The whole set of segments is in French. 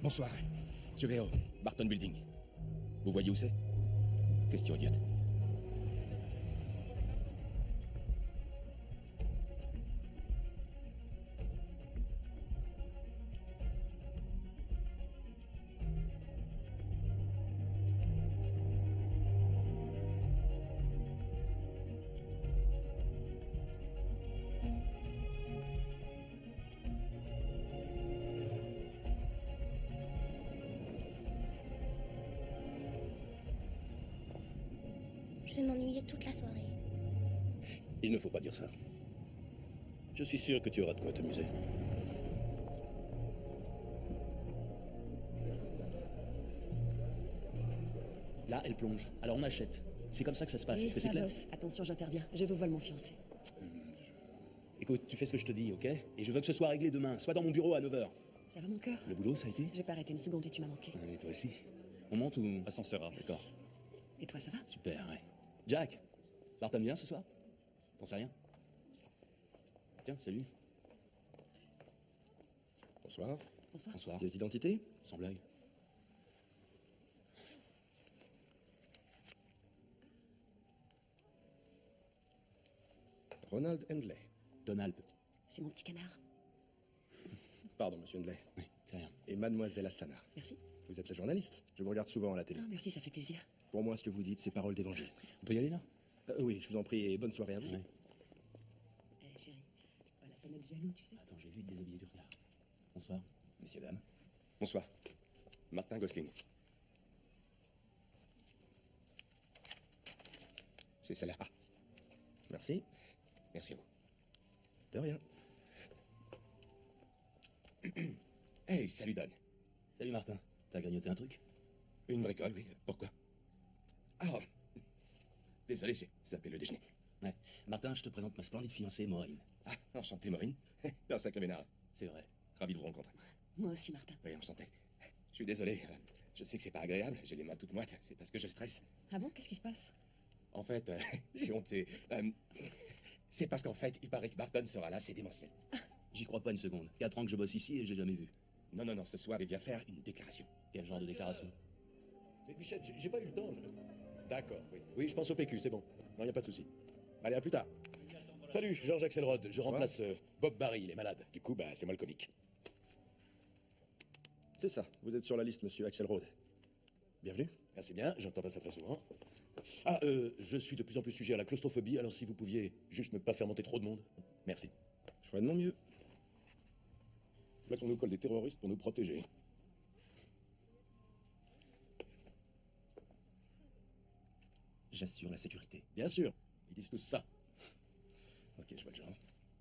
Bonsoir. Je vais au Barton Building. Vous voyez où c'est? Question idiote. Je vais m'ennuyer toute la soirée. Il ne faut pas dire ça. Je suis sûr que tu auras de quoi t'amuser. Là, elle plonge. Alors on achète. C'est comme ça que ça se passe. Et Est-ce que c'est ça clair? bosse. Attention, j'interviens. Je vous vole mon fiancé. Écoute, tu fais ce que je te dis, ok? Et je veux que ce soit réglé demain. Sois dans mon bureau à 9h. Ça va mon cœur? Le boulot, ça a été? J'ai pas arrêté une seconde et tu m'as manqué. Et toi aussi. On monte ou ascenseur? D'accord. Et toi, ça va? Super, ouais. Jack, Barton vient ce soir? T'en sais rien? Tiens, salut. Bonsoir. Bonsoir. Bonsoir. Pièce d'identité? Sans blague. Ronald Hendley. Donald. C'est mon petit canard. Pardon, monsieur Hendley. Oui, c'est rien. Et mademoiselle Asana. Merci. Vous êtes la journaliste? Je vous regarde souvent à la télé. Ah, merci, ça fait plaisir. Pour moi, ce que vous dites, c'est parole d'évangile. On peut y aller là? Oui, je vous en prie, et bonne soirée à vous. Ouais. Eh, chérie, pas la peine d'être jaloux, tu sais. Attends, j'ai vu déshabiller du regard. Bonsoir, messieurs, dames. Bonsoir. Martin Gosling. C'est celle-là. Ah. Merci. Merci à vous. De rien. Hey, salut Don. Salut Martin. T'as grignoté un truc? Une bricole, oui. Pourquoi? Ah. Désolé, j'ai zappé le déjeuner. Ouais. Martin, je te présente ma splendide fiancée, Maureen. Ah, enchanté, Maureen. T'es un sacré vénard. C'est vrai. Ravi de vous rencontrer. Moi aussi, Martin. Oui, enchanté. Je suis désolé. Je sais que c'est pas agréable. J'ai les mains toutes moites. C'est parce que je stresse. Ah bon, qu'est-ce qui se passe? En fait, j'ai honte. C'est parce qu'en fait, il paraît que Barton sera là. C'est démentiel. J'y crois pas une seconde. 4 ans que je bosse ici et j'ai jamais vu. Non, non, non. Ce soir, il vient faire une déclaration. Quel genre de déclaration? Mais Bichette, j'ai pas eu le temps. D'accord, oui. Oui, je pense au PQ, c'est bon. Non, y a pas de souci. Allez, à plus tard. Salut, Georges Axelrod. Je remplace Bob Barry, il est malade. Du coup, bah, c'est moi le comique. C'est ça. Vous êtes sur la liste, monsieur Axelrod. Bienvenue. Merci bien, j'entends pas ça très souvent. Ah, je suis de plus en plus sujet à la claustrophobie, alors si vous pouviez juste ne pas faire monter trop de monde. Merci. Je ferai de mon mieux. Là qu'on nous colle des terroristes pour nous protéger. J'assure la sécurité. Bien sûr, ils disent tous ça. Ok, je vois le genre.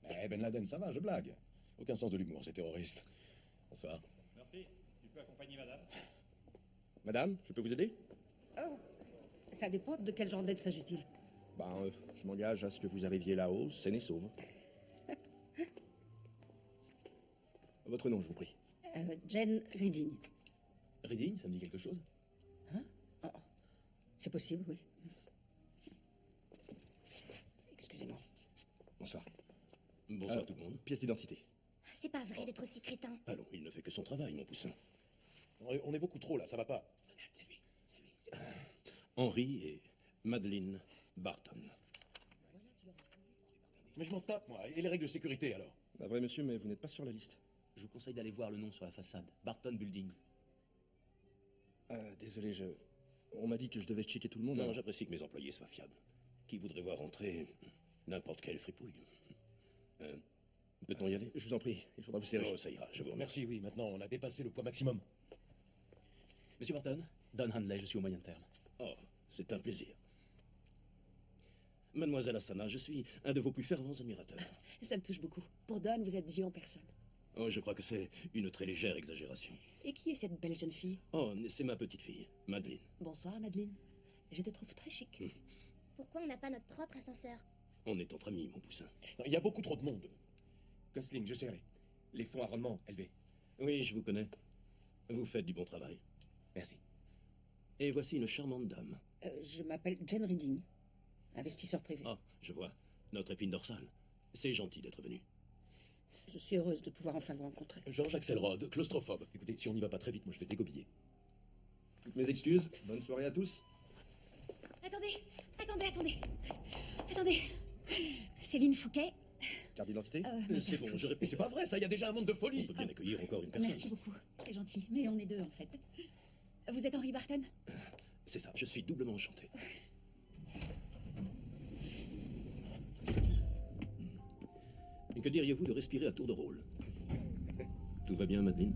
Eh, Ben Laden, ça va, je blague. Aucun sens de l'humour, ces terroristes. Bonsoir. Murphy, tu peux accompagner madame? Madame, je peux vous aider? Oh, ça dépend de quel genre d'aide s'agit-il. Ben, je m'engage à ce que vous arriviez là-haut, saine et sauve. Votre nom, je vous prie. Jane Reading. Reading, ça me dit quelque chose? Oh, c'est possible, oui. Excusez-moi. Bonsoir. Bonsoir tout le monde. Pièce d'identité. C'est pas vrai d'être aussi crétin. Allons, il ne fait que son travail, mon poussin. On est beaucoup trop là, ça va pas. C'est lui. Henry et Madeleine Barton. Mais je m'en tape, moi. Et les règles de sécurité, alors? Bah, vrai, monsieur, mais vous n'êtes pas sur la liste. Je vous conseille d'aller voir le nom sur la façade. Barton Building. Désolé, on m'a dit que je devais checker tout le monde. Non, alors. j'apprécie que mes employés soient fiables. Qui voudrait voir entrer n'importe quelle fripouille? Peut-on y aller? Je vous en prie, il faudra vous serrer. Oh, ça ira, je vous remercie. Merci, oui, maintenant, on a dépassé le poids maximum. Monsieur Barton, Don Handley, je suis au moyen terme. Oh, c'est un plaisir. Mademoiselle Asana, je suis un de vos plus fervents admirateurs. Ça me touche beaucoup. Pour Don, vous êtes Dieu en personne. Oh, je crois que c'est une très légère exagération. Et qui est cette belle jeune fille? Oh, c'est ma petite fille, Madeleine. Bonsoir, Madeleine. Je te trouve très chic. Pourquoi on n'a pas notre propre ascenseur? On est entre amis, mon poussin. Il y a beaucoup trop de monde. Gosling, je sais, les fonds à rendement élevés. Oui, je vous connais. Vous faites du bon travail. Merci. Et voici une charmante dame. Je m'appelle Jane Reading, investisseur privé. Ah, je vois. Notre épine dorsale. C'est gentil d'être venu. Je suis heureuse de pouvoir enfin vous rencontrer. Georges Axelrod, claustrophobe. Écoutez, si on n'y va pas très vite, moi je vais dégobiller. Toutes mes excuses. Bonne soirée à tous. Attendez, attendez. Attendez. Céline Fouquet. Carte d'identité. C'est bon, je Mais répète. c'est pas vrai, ça, il y a déjà un monde de On folie. peut bien accueillir encore une personne. Merci beaucoup. C'est gentil. Mais on est deux, en fait. Vous êtes Henri Barton? C'est ça, je suis doublement enchanté. Et que diriez-vous de respirer à tour de rôle? Tout va bien, Madeleine?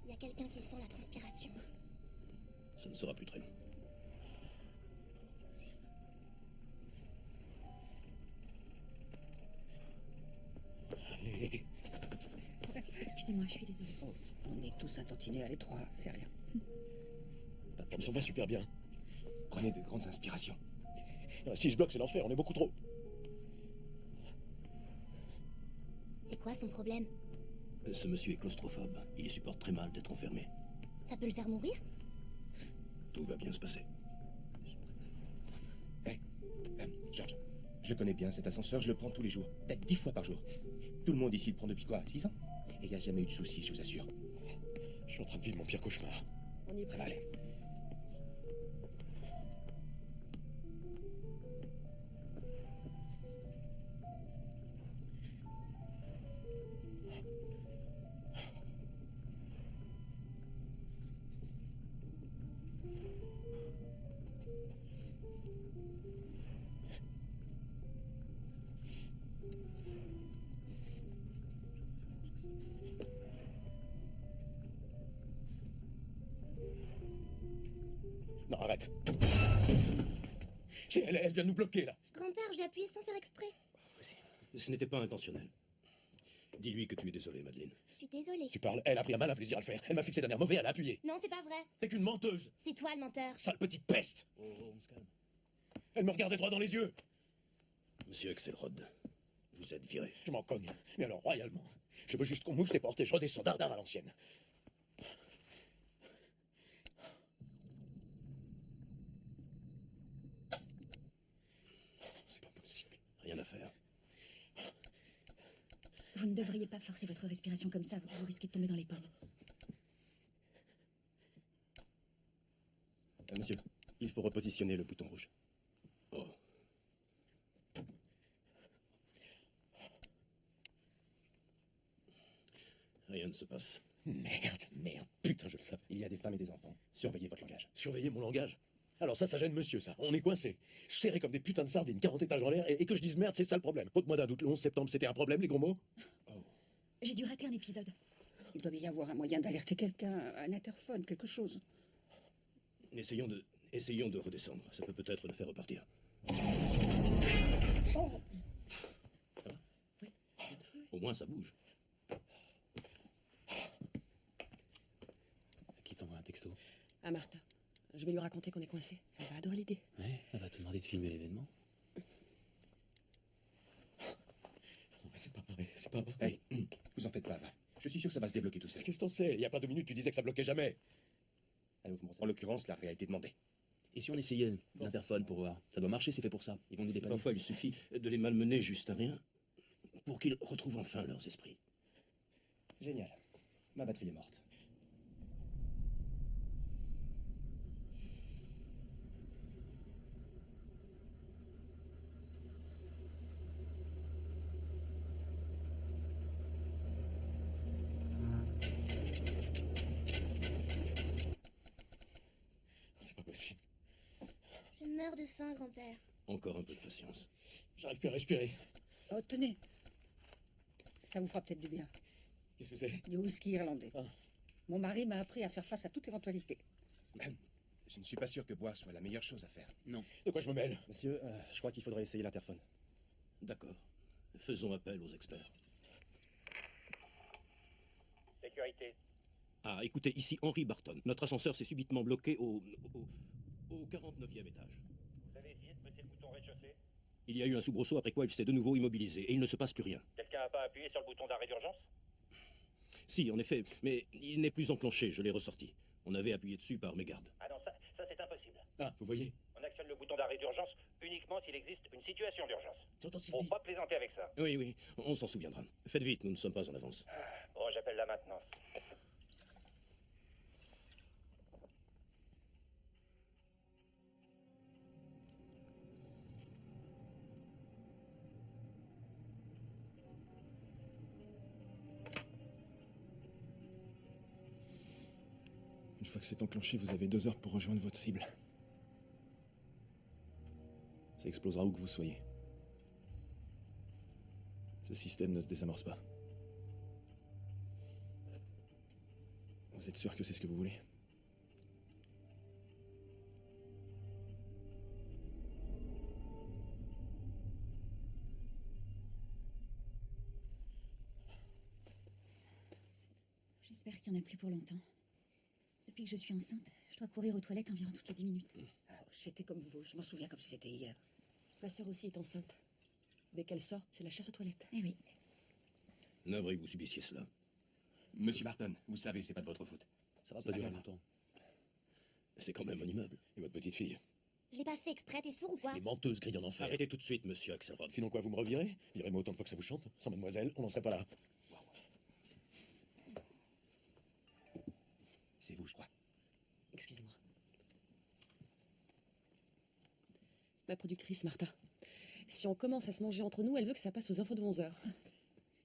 Il y a quelqu'un qui sent la transpiration. Ça ne sera plus très long. Allez. Excusez-moi, je suis désolée. Oh, on est tous intantinés à l'étroit, c'est rien. Ils sont pas super bien. Prenez de grandes inspirations. Si je bloque, c'est l'enfer, on est beaucoup trop. C'est quoi son problème? Ce monsieur est claustrophobe. Il y supporte très mal d'être enfermé. Ça peut le faire mourir? Tout va bien se passer. Georges, je le connais bien, cet ascenseur, je le prends tous les jours. Peut-être 10 fois par jour. Tout le monde ici le prend depuis quoi, 6 ans? Et il n'y a jamais eu de soucis, je vous assure. Je suis en train de vivre mon pire cauchemar. On y est Ça va presque. aller. Non, arrête. Elle vient de nous bloquer, là. Grand-père, j'ai appuyé sans faire exprès. Ce n'était pas intentionnel. Dis-lui que tu es désolé, Madeleine. Je suis désolée. Tu parles, elle a pris un malin plaisir à le faire. Elle m'a fixé d'un air mauvais, elle a appuyé. Non, c'est pas vrai. T'es qu'une menteuse, C'est toi le menteur. sale petite peste. Oh, on se calme. Elle me regardait droit dans les yeux. Monsieur Axelrod, vous êtes viré. Je m'en cogne, mais alors royalement. Je veux juste qu'on m'ouvre ses portes et je redescends dardard à l'ancienne. C'est pas possible. Rien à faire. Vous ne devriez pas forcer votre respiration comme ça, vous risquez de tomber dans les pommes. Monsieur, il faut repositionner le bouton rouge. Oh. Rien ne se passe. Merde, putain, je le savais. Il y a des femmes et des enfants. Surveillez votre langage. Surveillez mon langage. Alors ça gêne monsieur, ça. On est coincés. Serrés comme des putains de sardines, 40 étages en l'air, et que je dise merde, c'est ça le problème. Ôte-moi d'un doute, le 11 septembre, c'était un problème, les gros mots? J'ai dû rater un épisode. Il doit bien y avoir un moyen d'alerter quelqu'un, un interphone, quelque chose. Essayons de redescendre. Ça peut peut-être le faire repartir. Oh, Au moins, ça bouge. Qui t'envoie un texto? À Martha. Je vais lui raconter qu'on est coincé. Elle va adorer l'idée. Ouais, elle va te demander de filmer l'événement. Non, mais c'est pas pareil, c'est pas pareil. Hey, vous en faites pas, va. Je suis sûr que ça va se débloquer tout seul. Qu'est-ce que t'en sais? Il y a pas 2 minutes, tu disais que ça bloquait jamais. Allez, ouvre-moi ça. En l'occurrence, la réalité demandée. Et si on essayait l'interphone pour voir? Ça doit marcher, c'est fait pour ça. Ils vont nous dépanner. Parfois, il suffit de les malmener juste à rien pour qu'ils retrouvent enfin leurs esprits. Génial. Ma batterie est morte. C'est pas possible. Je meurs de faim, grand-père. Encore un peu de patience. J'arrive plus à respirer. oh, tenez. Ça vous fera peut-être du bien. Qu'est-ce que c'est? Du whisky irlandais. Ah. Mon mari m'a appris à faire face à toute éventualité. Je ne suis pas sûr que boire soit la meilleure chose à faire. De quoi je me mêle? Monsieur, je crois qu'il faudrait essayer l'interphone. D'accord. Faisons appel aux experts. Sécurité. Ah, écoutez, ici Henry Barton. Notre ascenseur s'est subitement bloqué au 49e étage. Vous avez essayé de presser le bouton rez-de-chaussée? Il y a eu un soubresaut après quoi il s'est de nouveau immobilisé et il ne se passe plus rien. Quelqu'un n'a pas appuyé sur le bouton d'arrêt d'urgence? Si, en effet, mais il n'est plus enclenché, je l'ai ressorti. On avait appuyé dessus par mégarde. Ah non, ça c'est impossible. Ah, vous voyez? On actionne le bouton d'arrêt d'urgence uniquement s'il existe une situation d'urgence. J'entends ce qu'il Faut dit. pas plaisanter avec ça. Oui, oui, on s'en souviendra. Faites vite, nous ne sommes pas en avance. Bon, j'appelle la maintenance. Une fois que c'est enclenché, vous avez 2 heures pour rejoindre votre cible. Ça explosera où que vous soyez. Ce système ne se désamorce pas. Vous êtes sûr que c'est ce que vous voulez? J'espère qu'il n'y en a plus pour longtemps. Depuis que je suis enceinte, je dois courir aux toilettes environ toutes les 10 minutes. Ah, j'étais comme vous, je m'en souviens comme si c'était hier. Ma sœur aussi est enceinte. Dès qu'elle sort, c'est la chasse aux toilettes. Eh oui. Navré que vous subissiez cela. Monsieur Barton, vous savez, c'est pas de votre faute. Ça va C'est pas pas durer grave. longtemps. C'est quand même mon immeuble. Et votre petite fille? Je l'ai pas fait exprès, t'es sourd ou quoi? Les menteuses grillent en enfer. Arrêtez tout de suite, monsieur Axelrod. Sinon quoi, vous me revirez? Virez-moi autant de fois que ça vous chante. Sans mademoiselle, on n'en serait pas là. C'est vous, je crois. Excusez-moi. Ma productrice, Martha. Si on commence à se manger entre nous, elle veut que ça passe aux infos de 11h.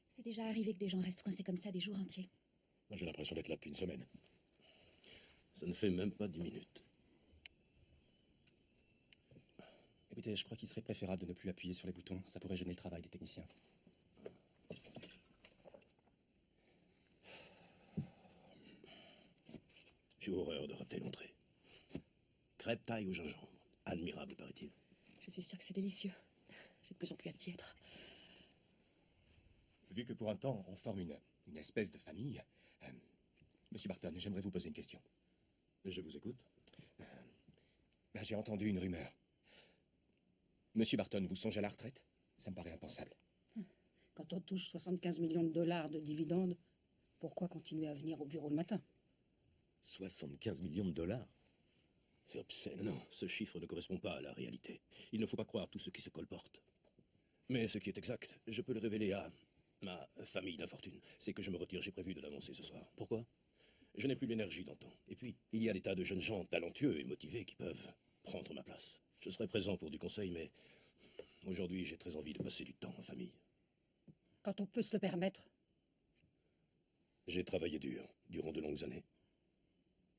C'est déjà arrivé que des gens restent coincés comme ça des jours entiers. Moi, j'ai l'impression d'être là depuis une semaine. Ça ne fait même pas 10 minutes. Écoutez, je crois qu'il serait préférable de ne plus appuyer sur les boutons. Ça pourrait gêner le travail des techniciens. J'ai horreur de rater l'entrée. Crêpe taille au gingembre. Admirable, paraît-il. Je suis sûre que c'est délicieux. J'ai de plus en plus hâte d'y être. Vu que pour un temps, on forme une espèce de famille, Monsieur Barton, j'aimerais vous poser une question. Je vous écoute. J'ai entendu une rumeur. Monsieur Barton, vous songez à la retraite? Ça me paraît impensable. Quand on touche 75 millions de dollars de dividendes, pourquoi continuer à venir au bureau le matin? 75 millions de dollars? C'est obscène. Non, ce chiffre ne correspond pas à la réalité. Il ne faut pas croire tout ce qui se colporte. Mais ce qui est exact, je peux le révéler à ma famille d'infortune. C'est que je me retire, j'ai prévu de l'annoncer ce soir. Pourquoi? Je n'ai plus l'énergie d'antan. Et puis, il y a des tas de jeunes gens talentueux et motivés qui peuvent prendre ma place. Je serai présent pour du conseil, mais aujourd'hui, j'ai très envie de passer du temps en famille. Quand on peut se le permettre. J'ai travaillé dur, durant de longues années.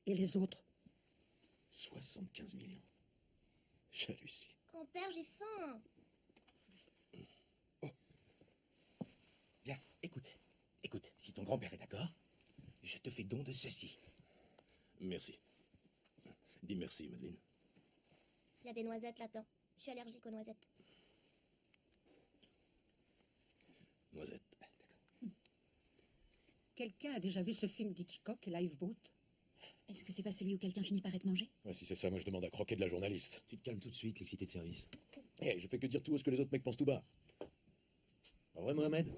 Et les autres? 75 millions. J'hallucine. Grand-père, j'ai faim. Bien, écoute, si ton grand-père est d'accord, je te fais don de ceci. Merci. Dis merci, Madeleine. Il y a des noisettes là-dedans. Je suis allergique aux noisettes. Noisette. Quelqu'un a déjà vu ce film d'Hitchcock, Lifeboat? Est-ce que c'est pas celui où quelqu'un finit par être mangé? Ouais, si c'est ça, moi je demande à croquer de la journaliste. Tu te calmes tout de suite, l'excité de service. Eh, je fais que dire tout haut ce que les autres mecs pensent tout bas. Pas vrai, Mohamed?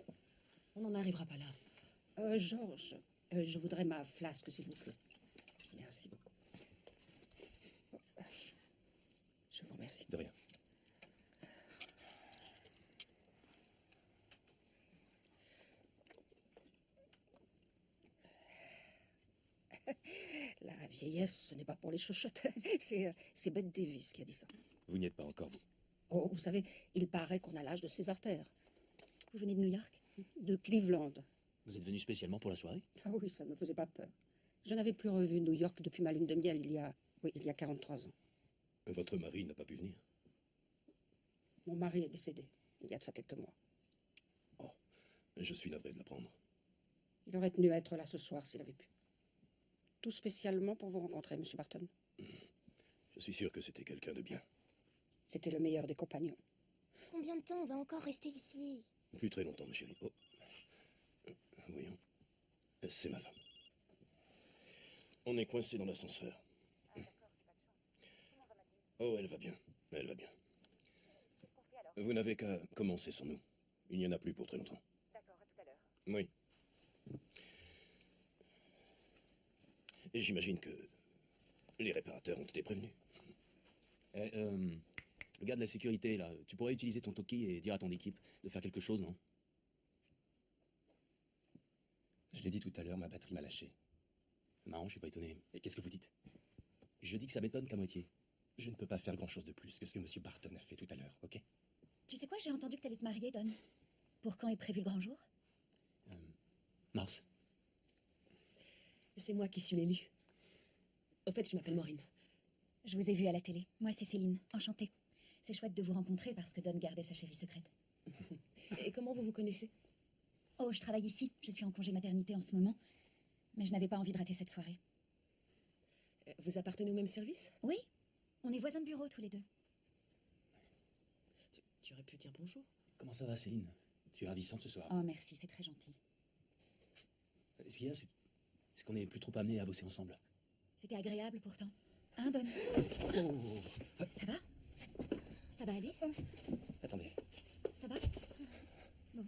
On n'en arrivera pas là. Georges, je voudrais ma flasque, s'il vous plaît. Merci beaucoup. Je vous remercie. De rien. La vieillesse, ce n'est pas pour les chochottes. C'est Bette Davis qui a dit ça. Vous n'y êtes pas encore, vous. Oh, vous savez, il paraît qu'on a l'âge de ses artères. Vous venez de New York? De Cleveland. Vous êtes venu spécialement pour la soirée? Ah oui, ça ne me faisait pas peur. Je n'avais plus revu New York depuis ma lune de miel il y a 43 ans. Votre mari n'a pas pu venir? Mon mari est décédé, il y a de ça quelques mois. Oh, je suis navré de l'apprendre. Il aurait tenu à être là ce soir s'il avait pu. Tout spécialement pour vous rencontrer, Monsieur Barton. Je suis sûr que c'était quelqu'un de bien. C'était le meilleur des compagnons. Combien de temps on va encore rester ici? Plus très longtemps, ma chérie. Oh. Voyons. C'est ma femme. On est coincé dans l'ascenseur. Oh, elle va bien. Elle va bien. Vous n'avez qu'à commencer sans nous. Il n'y en a plus pour très longtemps. D'accord, à tout à l'heure. Oui. Et j'imagine que les réparateurs ont été prévenus. Le gars de la sécurité, là, tu pourrais utiliser ton talkie et dire à ton équipe de faire quelque chose, non? Je l'ai dit tout à l'heure, ma batterie m'a lâché. Marrant, je suis pas étonné. Et qu'est-ce que vous dites? Je dis que ça m'étonne qu'à moitié. Je ne peux pas faire grand-chose de plus que ce que M. Barton a fait tout à l'heure, ok? Tu sais quoi, j'ai entendu que t'allais te marier, Don. Pour quand est prévu le grand jour? Mars. C'est moi qui suis l'élu. Au fait, je m'appelle Maureen. Je vous ai vu à la télé. Moi, c'est Céline. Enchantée. C'est chouette de vous rencontrer parce que Don gardait sa chérie secrète. Et comment vous vous connaissez? Oh, je travaille ici. Je suis en congé maternité en ce moment. Mais je n'avais pas envie de rater cette soirée. Vous appartenez au même service? Oui. On est voisins de bureau tous les deux. Tu aurais pu dire bonjour. Comment ça va, Céline? Tu es ravissante ce soir. Oh, merci, c'est très gentil. Ce qu'il y a, c'est qu'on n'est plus trop amenés à bosser ensemble. C'était agréable pourtant. Hein, Don? Oh. Ça va? Ça va aller? Attendez. Ça va? Bon.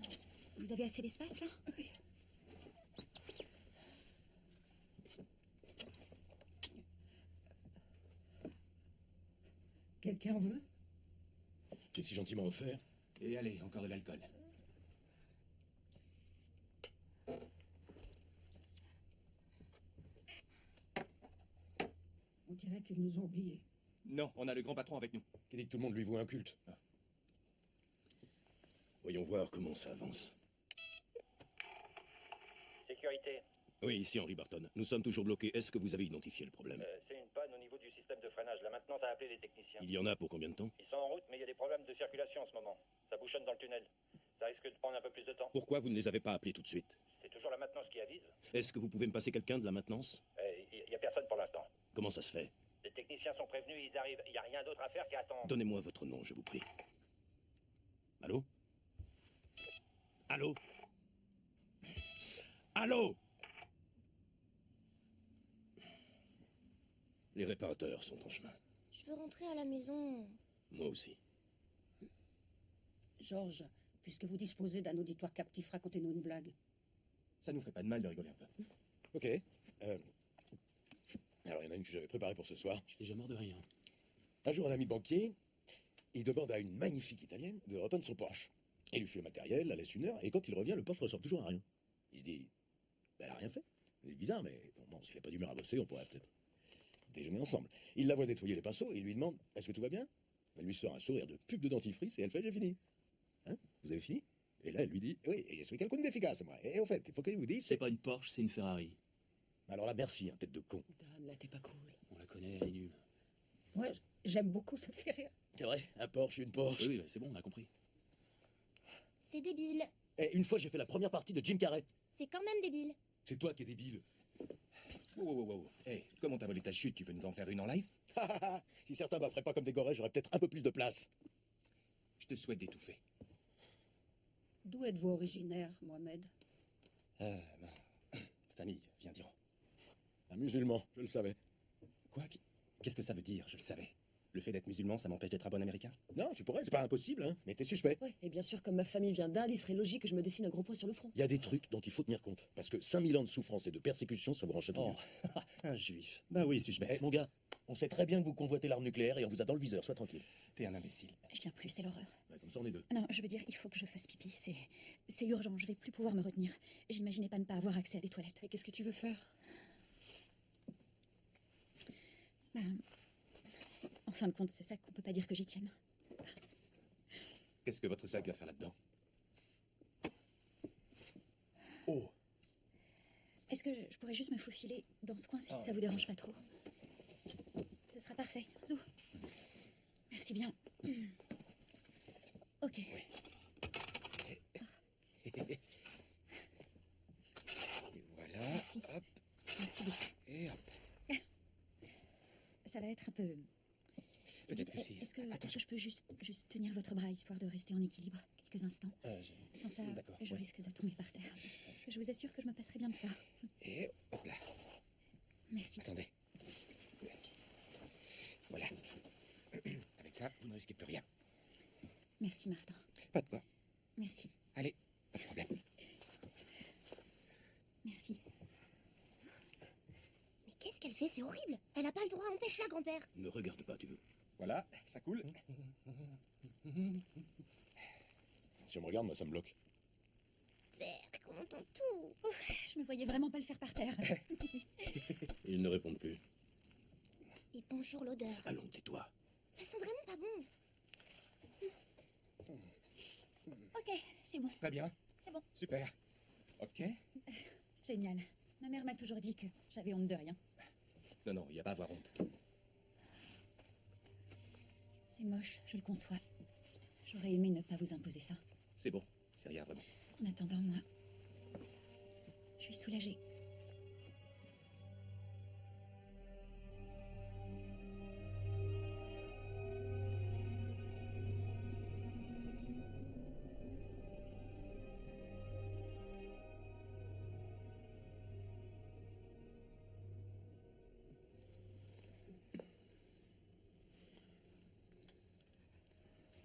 Vous avez assez d'espace, là? Oui. Quelqu'un veut? C'est si gentiment offert. Et allez, encore de l'alcool. On dirait qu'ils nous ont oubliés. Non, on a le grand patron avec nous. Qui dit que tout le monde lui voue un culte. Voyons voir comment ça avance. Sécurité. Oui, ici Henry Barton. Nous sommes toujours bloqués. Est-ce que vous avez identifié le problème? C'est une panne au niveau du système de freinage. La maintenance a appelé les techniciens. Il y en a pour combien de temps? Ils sont en route, mais il y a des problèmes de circulation en ce moment. Ça bouchonne dans le tunnel. Ça risque de prendre un peu plus de temps. Pourquoi vous ne les avez pas appelés tout de suite? C'est toujours la maintenance qui avise. Est-ce que vous pouvez me passer quelqu'un de la maintenance? Il n'y a personne pour l'instant. Comment ça se fait? Les techniciens sont prévenus, ils arrivent. Il n'y a rien d'autre à faire qu'à attendre. Donnez-moi votre nom, je vous prie. Allô? Allô? Allô? Les réparateurs sont en chemin. Je veux rentrer à la maison. Moi aussi. Georges, puisque vous disposez d'un auditoire captif, racontez-nous une blague. Ça nous ferait pas de mal de rigoler un peu. Ok. Alors, il y en a une que j'avais préparée pour ce soir. Je suis déjà mort de rire. Un jour, un ami banquier, il demande à une magnifique italienne de repeindre son Porsche. Il lui fait le matériel, la laisse 1 heure, et quand il revient, le Porsche ressort toujours à rien. Il se dit, ben, elle a rien fait. C'est bizarre, mais bon, s'il n'a pas d'humeur à bosser, on pourrait peut-être déjeuner ensemble. Il la voit nettoyer les pinceaux, et il lui demande, est-ce que tout va bien? Elle lui sort un sourire de pub de dentifrice, et elle fait, j'ai fini. Hein? Vous avez fini? Et là, elle lui dit, oui, je suis quelqu'un d'efficace, moi. Et au fait, il faut qu'il vous dise, C'est pas une Porsche, c'est une Ferrari. Alors là, merci, hein, tête de con. Dan, là, t'es pas cool. On la connaît, elle est nulle. Ouais, j'aime beaucoup, ça fait rire. C'est vrai, un Porsche, une Porsche. Oui, c'est bon, on a compris. C'est débile. Et une fois, j'ai fait la première partie de Jim Carrey. C'est quand même débile. C'est toi qui es débile. Wow. Hey, comment t'as volé ta chute? Tu veux nous en faire une en live? Si certains m'affraient pas comme des gorées, j'aurais peut-être un peu plus de place. Je te souhaite d'étouffer. D'où êtes-vous originaire, Mohamed? Ma famille vient d'Iran. Un musulman, je le savais. Quoi? Qu'est-ce que ça veut dire? Je le savais. Le fait d'être musulman, ça m'empêche d'être un bon américain? Non, tu pourrais, c'est pas impossible, hein, mais t'es suspect. Ouais, et bien sûr, comme ma famille vient d'Inde, il serait logique que je me dessine un gros point sur le front. Il y a des trucs dont il faut tenir compte, parce que 5000 ans de souffrance et de persécution, ça vous rend chatouilleux. Oh, un juif. Bah oui, suis-je bête. Mon gars, on sait très bien que vous convoitez l'arme nucléaire et on vous a dans le viseur, sois tranquille. T'es un imbécile. Je viens plus, c'est l'horreur. Ouais, comme ça, on est deux. Non, je veux dire, il faut que je fasse pipi. C'est urgent, je vais plus pouvoir me retenir. J'imaginais pas ne pas avoir accès à des toilettes. Et qu'est-ce que tu veux faire? Ben, en fin de compte, ce sac, on peut pas dire que j'y tienne. Qu'est-ce que votre sac va faire là-dedans? Oh, Est-ce que je pourrais juste me faufiler dans ce coin si ça vous dérange pas trop? Ce sera parfait. Zou. Merci bien. Ok. Et voilà, Merci. hop, Merci beaucoup. et hop. Ça va être un peu... Peut-être que si. Est-ce que je peux juste tenir votre bras, histoire de rester en équilibre? quelques instants. Sans ça, D'accord, je ouais. risque de tomber par terre. Je vous assure que je me passerai bien de ça. Et hop là. Merci. Attendez. Voilà. Avec ça, vous ne risquez plus rien. Merci, Martin. Pas de quoi. Merci. Allez, pas de problème. Merci. Mais qu'est-ce qu'elle fait? C'est horrible. Elle n'a pas le droit. Empêche-la, grand-père. Ne regarde pas, tu veux. Voilà, ça coule. Si on me regarde, moi, ça me bloque. Père, qu'on entend tout. Je me voyais vraiment pas le faire par terre. Ils ne répondent plus. Et bonjour l'odeur. Allons, tais-toi. Ça sent vraiment pas bon. Ok, c'est bon. Très bien. C'est bon. Super. Ok. Génial. Ma mère m'a toujours dit que j'avais honte de rien. Non, non, il n'y a pas à avoir honte. C'est moche, je le conçois. J'aurais aimé ne pas vous imposer ça. C'est bon, c'est rien vraiment. En attendant, moi, je suis soulagée.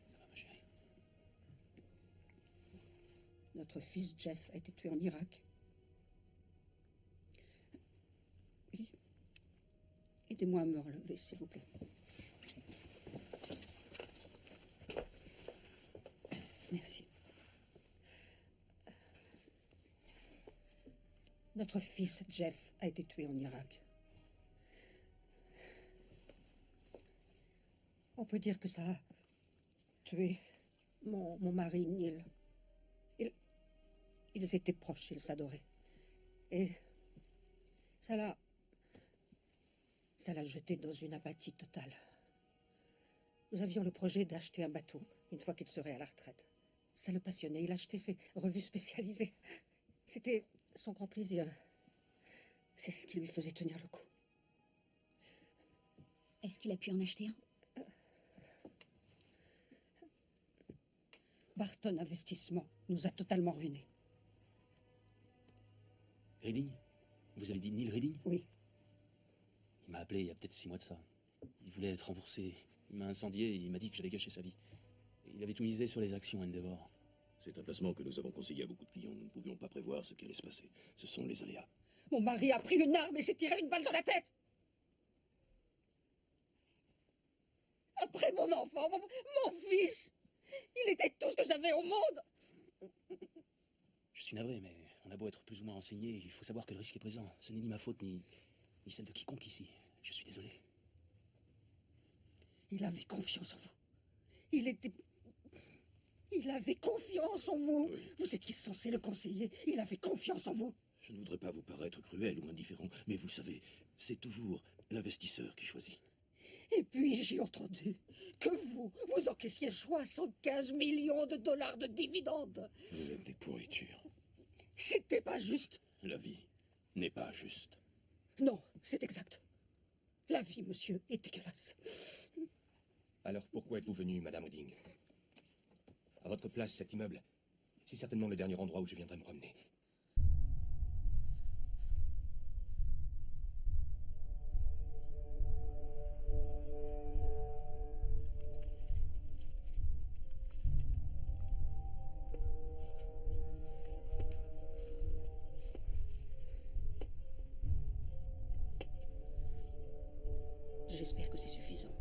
Ça va, ma chérie? Notre fils Jeff a été tué en Irak. Oui. Aidez-moi à me relever, s'il vous plaît. Merci. Notre fils Jeff a été tué en Irak. On peut dire que ça a tué mon mari Neil. Ils étaient proches, ils s'adoraient. Et ça l'a jeté dans une apathie totale. Nous avions le projet d'acheter un bateau une fois qu'il serait à la retraite. Ça le passionnait, il achetait ses revues spécialisées. C'était son grand plaisir. C'est ce qui lui faisait tenir le coup. Est-ce qu'il a pu en acheter un? Barton Investissement nous a totalement ruinés. Reading? Vous avez dit Neil Reading? Oui. Il m'a appelé il y a peut-être 6 mois de ça. Il voulait être remboursé. Il m'a incendié et il m'a dit que j'avais gâché sa vie. Il avait tout misé sur les actions Endeavor. C'est un placement que nous avons conseillé à beaucoup de clients. Nous ne pouvions pas prévoir ce qui allait se passer. Ce sont les aléas. Mon mari a pris une arme et s'est tiré une balle dans la tête. Après mon enfant, mon fils, il était tout ce que j'avais au monde. Je suis navré, mais on a beau être plus ou moins renseigné, il faut savoir que le risque est présent. Ce n'est ni ma faute, ni celle de quiconque ici. Je suis désolé. Il avait confiance en vous. Il avait confiance en vous. Oui. Vous étiez censé le conseiller. Il avait confiance en vous. Je ne voudrais pas vous paraître cruel ou indifférent, mais vous savez, c'est toujours l'investisseur qui choisit. Et puis j'ai entendu que vous encaissiez 75 millions de dollars de dividendes. Vous êtes des pourritures. C'était pas juste. La vie n'est pas juste. Non, c'est exact. La vie, monsieur, est dégueulasse. Alors pourquoi êtes-vous venu, Madame Reading? À votre place, cet immeuble, c'est certainement le dernier endroit où je viendrai me promener. J'espère que c'est suffisant.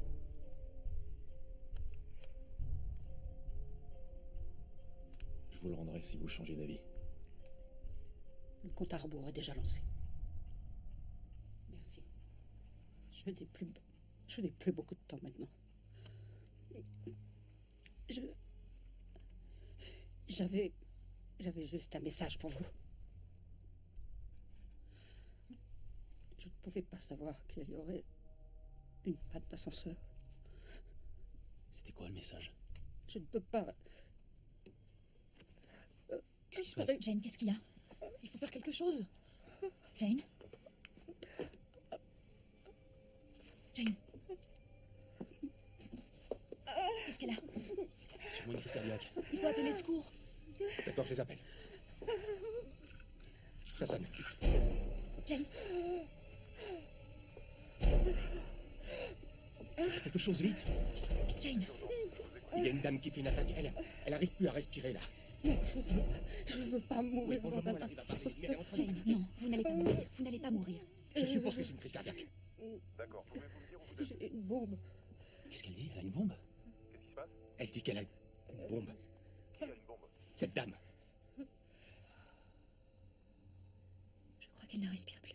Je vous le rendrai si vous changez d'avis. Le compte à rebours est déjà lancé. Merci. Je n'ai plus beaucoup de temps maintenant. J'avais juste un message pour vous. Je ne pouvais pas savoir qu'il y aurait une panne d'ascenseur. C'était quoi le message? Je ne peux pas... Qu'est-ce qui se passe? Jane, qu'est-ce qu'il y a? Il faut faire quelque chose. Jane? Jane? Qu'est-ce qu'elle a? Sûrement une crise cardiaque. Il faut appeler les secours. D'accord, je les appelle. Ça sonne. Jane, Fais quelque chose, vite. Jane, Il y a une dame qui fait une attaque. Elle arrive plus à respirer, là. Non, je veux pas mourir. Pour le moment, elle arrive à parler, mais elle est en train de Jane, non, vous n'allez pas mourir. Vous n'allez pas mourir. Je suppose que c'est une crise cardiaque. D'accord, pouvez-vous me dire où vous êtes? J'ai une bombe. Qu'est-ce qu'elle dit? Elle a une bombe? Qu'est-ce qui se passe? Elle dit qu'elle a une bombe. Qui a une bombe? Cette dame. Je crois qu'elle ne respire plus.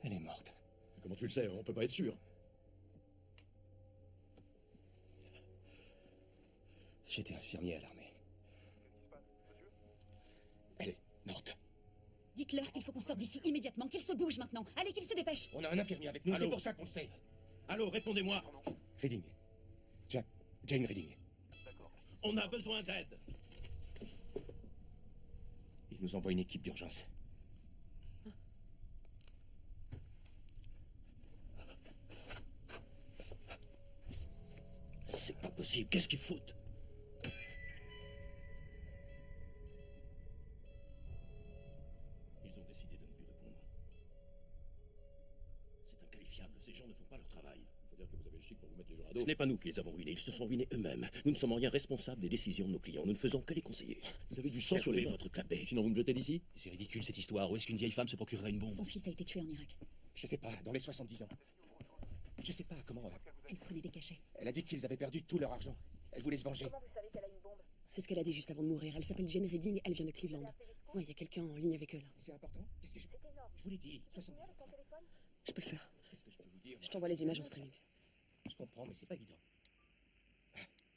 Elle est morte. Comment tu le sais? On peut pas être sûr. J'étais infirmier à l'armée. Elle est morte. Dites-leur qu'il faut qu'on sorte d'ici immédiatement, qu'ils se bougent maintenant. Allez, qu'ils se dépêchent. On a un infirmier avec nous, Allô? c'est pour ça qu'on le sait. Allô, répondez-moi. Reading. Jane Reading. On a besoin d'aide. Il nous envoie une équipe d'urgence. C'est pas possible. Qu'est-ce qu'ils foutent? Ils ont décidé de ne plus répondre. C'est inqualifiable. Ces gens ne font pas leur travail. Il faut dire que vous avez le chic pour vous mettre les gens à dos. Ce n'est pas nous qui les avons ruinés. Ils se sont ruinés eux-mêmes. Nous ne sommes en rien responsables des décisions de nos clients. Nous ne faisons que les conseiller. Vous avez du sang sur les mains. votre clapet. Sinon vous me jetez d'ici? C'est ridicule cette histoire. Où est-ce qu'une vieille femme se procurerait une bombe? Son fils a été tué en Irak. Je sais pas, dans les 70 ans. Je sais pas comment. Elle prenait des cachets. Elle a dit qu'ils avaient perdu tout leur argent. Elle voulait se venger. C'est ce qu'elle a dit juste avant de mourir. Elle s'appelle Jane Reading, elle vient de Cleveland. Ouais, il y a quelqu'un en ligne avec eux là. C'est important. Qu'est-ce que je vous l'ai dit, 70 ans. Je peux le faire. Qu'est-ce que je peux vous dire? Je t'envoie les images en streaming. Je comprends, mais c'est pas évident.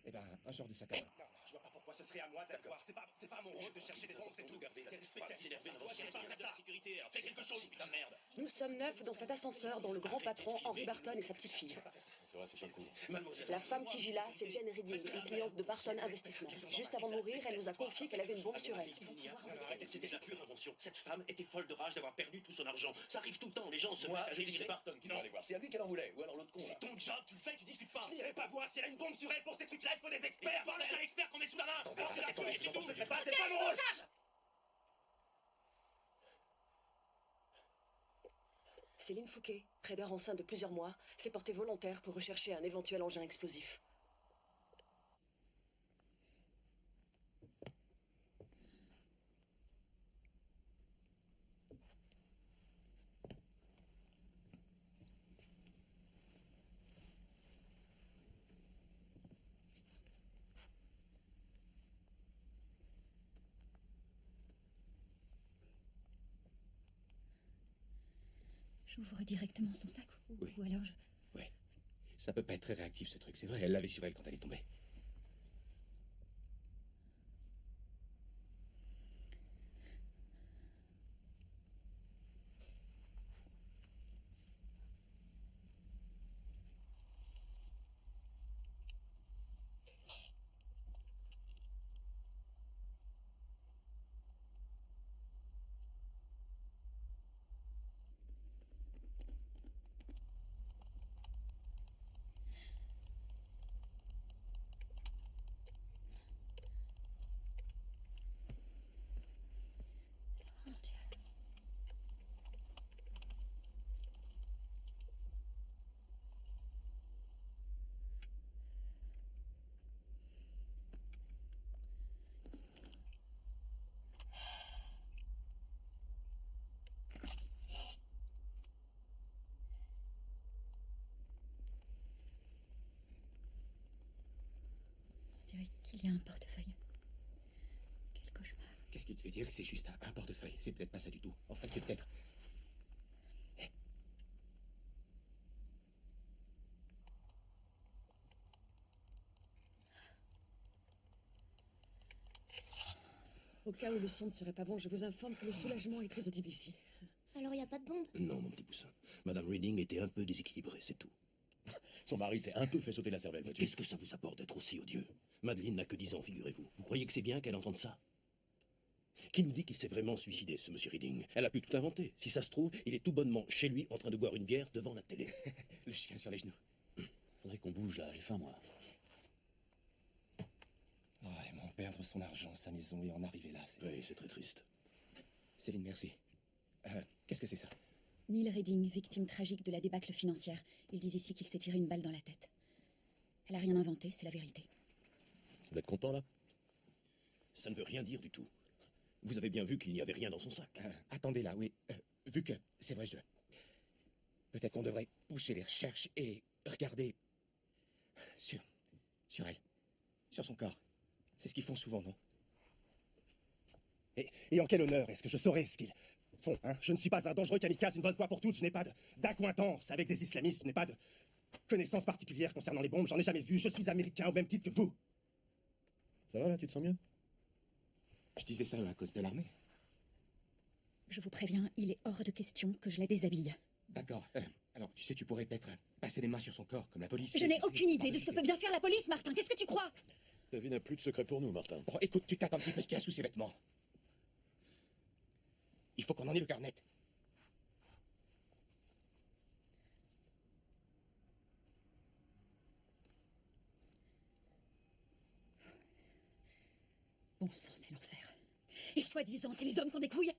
Eh ben, un genre de sac à main. Non, je vois pas pourquoi ce serait à moi d'aller voir. C'est pas mon rôle de chercher des bombes, c'est tout. Quel spécialiste. sécurité. Fais quelque chose, putain de merde. Nous sommes 9 dans cet ascenseur dont le grand patron, Henry Barton, et sa petite fille. C'est vrai, c'est pas fou. Mademoiselle. La femme qui vit là, c'est Jane Reading, une cliente de Barton Investissement. Juste avant de mourir, elle nous a confié qu'elle avait une bombe sur elle. C'était de la pure invention. Cette femme était folle de rage d'avoir perdu tout son argent. Ça arrive tout le temps. Les gens se Moi, mettent à j'ai dit que c'est délirer. Barton qui doit aller voir. C'est à lui qu'elle en voulait. Ou alors l'autre con. là. C'est ton job, tu le fais, tu discutes pas. Je n'irai pas voir, s'il y a une bombe sur elle pour ces trucs-là, il faut des Et experts. c'est pas le seul expert qu'on est sous la main. Attendez, C'est tout. c'est pas mon rôle. Céline Fouquet, trader enceinte de plusieurs mois, s'est portée volontaire pour rechercher un éventuel engin explosif. J'ouvre directement son sac Oui. ou alors je... Ouais. Ça peut pas être très réactif, ce truc, c'est vrai. Elle l'avait sur elle quand elle est tombée. Mon Dieu. On dirait qu'il y a un portefeuille. Quel cauchemar. Qu'est-ce qui te fait dire que c'est juste un portefeuille? C'est peut-être pas ça du tout. En fait, c'est peut-être... Au cas où le son ne serait pas bon, je vous informe que le soulagement est très audible ici. Alors, il n'y a pas de bombe? Non, mon petit poussin. Madame Reading était un peu déséquilibrée, c'est tout. Son mari s'est un peu fait sauter la cervelle, vois-tu. Qu'est-ce que ça vous apporte d'être aussi odieux? Madeleine n'a que 10 ans, figurez-vous. Vous croyez que c'est bien qu'elle entende ça? Qui nous dit qu'il s'est vraiment suicidé, ce monsieur Reading? Elle a pu tout inventer. Si ça se trouve, il est tout bonnement chez lui en train de boire une bière devant la télé. Le chien sur les genoux. Faudrait qu'on bouge là, j'ai faim moi. Oh, et m'en perdre son argent, sa maison et en arriver là, c'est... Oui, c'est très triste. Céline, merci. Qu'est-ce que c'est ça? Neil Redding, victime tragique de la débâcle financière. Ils disent ici qu'il s'est tiré une balle dans la tête. Elle a rien inventé, c'est la vérité. Vous êtes content, là? Ça ne veut rien dire du tout. Vous avez bien vu qu'il n'y avait rien dans son sac. Attendez là, oui. Vu que c'est vrai, peut-être qu'on devrait pousser les recherches et regarder sur elle, sur son corps. C'est ce qu'ils font souvent, non? Et en quel honneur est-ce que je saurais ce qu'ils font, hein? Je ne suis pas un dangereux kamikaze une bonne fois pour toutes, je n'ai pas d'accointance avec des islamistes, je n'ai pas de connaissances particulières concernant les bombes, j'en ai jamais vu, je suis américain au même titre que vous. Ça va, là, tu te sens mieux? Je disais ça à cause de l'armée. Je vous préviens, il est hors de question que je la déshabille. D'accord. Alors, tu sais, tu pourrais peut-être passer les mains sur son corps, comme la police. Je n'ai aucune idée de ce que peut bien faire la police, Martin. Qu'est-ce que tu crois? Ta vie n'a plus de secret pour nous, Martin. Bon, écoute, tu tapes un petit peu ce qu'il y a sous ses vêtements. Il faut qu'on en ait le cœur net. Bon sang, c'est l'enfer. Et soi-disant, c'est les hommes qui ont des couilles?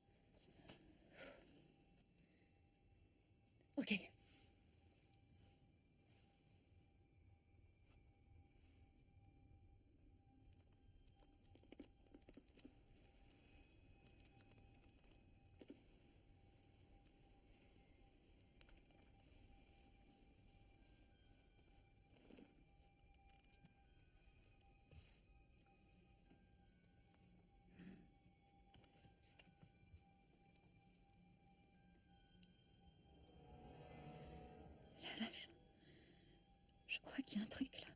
Ok. La vache. Je crois qu'il y a un truc là.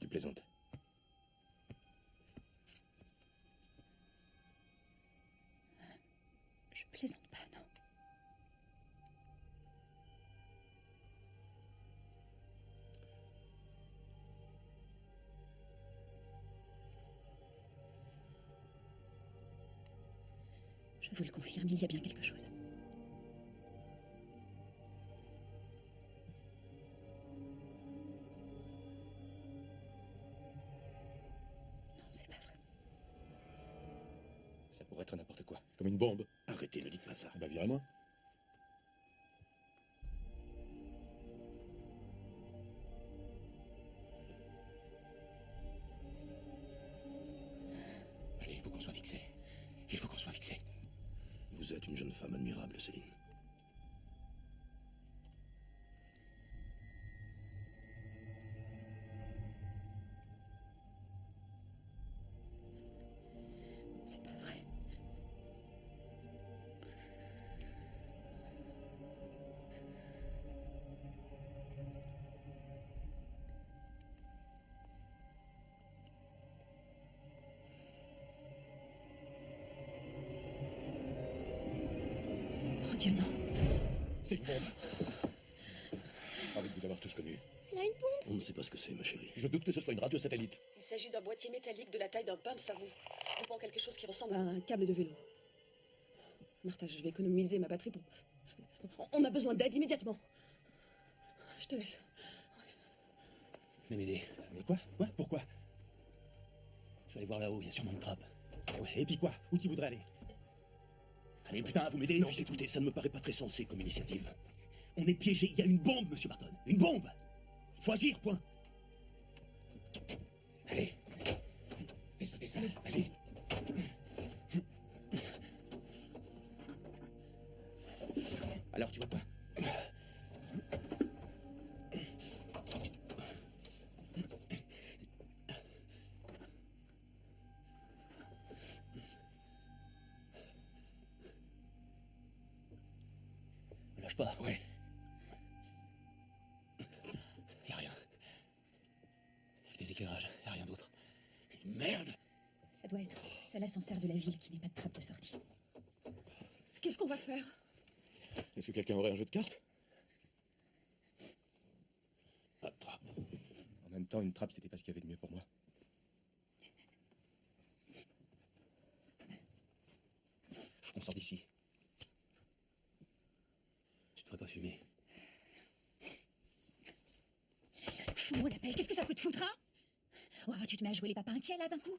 Tu plaisantes. Je plaisante pas, non. Je vous le confirme, il y a bien quelque chose. Non, c'est pas vrai. Ça pourrait être n'importe quoi. Comme une bombe. Arrêtez, ne dites pas ça. Ah bah, virez-moi. Allez, il faut qu'on soit fixé. Il faut qu'on soit fixé. Vous êtes une jeune femme admirable, Céline. C'est pas vrai. Oh Dieu, non. C'est une bombe. Envie de vous avoir tous connus. Elle a une pompe. On ne sait pas ce que c'est, ma chérie. Je doute que ce soit une radio satellite. Il s'agit d'un boîtier métallique de la taille d'un pain de savon, groupant quelque chose qui ressemble à un câble de vélo. Martha, je vais économiser ma batterie pour... On a besoin d'aide immédiatement. Je te laisse. Venez m'aider. Mais quoi? Pourquoi? Je vais aller voir là-haut, il y a sûrement une trappe. Et puis quoi? Où tu voudrais aller? Allez, putain, vous m'aidez? Non, écoutez, ça ne me paraît pas très sensé comme initiative. On est piégé, il y a une bombe, monsieur Martin. Une bombe. Il faut agir, point. Allez. Fais sauter ça. Vas-y. Alors, tu vois quoi? Me lâche pas. Ouais. Y a rien. Y a que des éclairages, y a rien d'autre. Merde. Ça doit être le seul ascenseur de la ville qui n'ait pas de trappe de sortie. Qu'est-ce qu'on va faire? Est-ce que quelqu'un aurait un jeu de cartes? Pas de trappe. En même temps, une trappe, c'était pas ce qu'il y avait de mieux pour moi. Faut qu'on sorte d'ici. Tu devrais pas fumer. Fous-moi te foutre, hein? Oh, tu te mets à jouer les papas inquiets, là, d'un coup?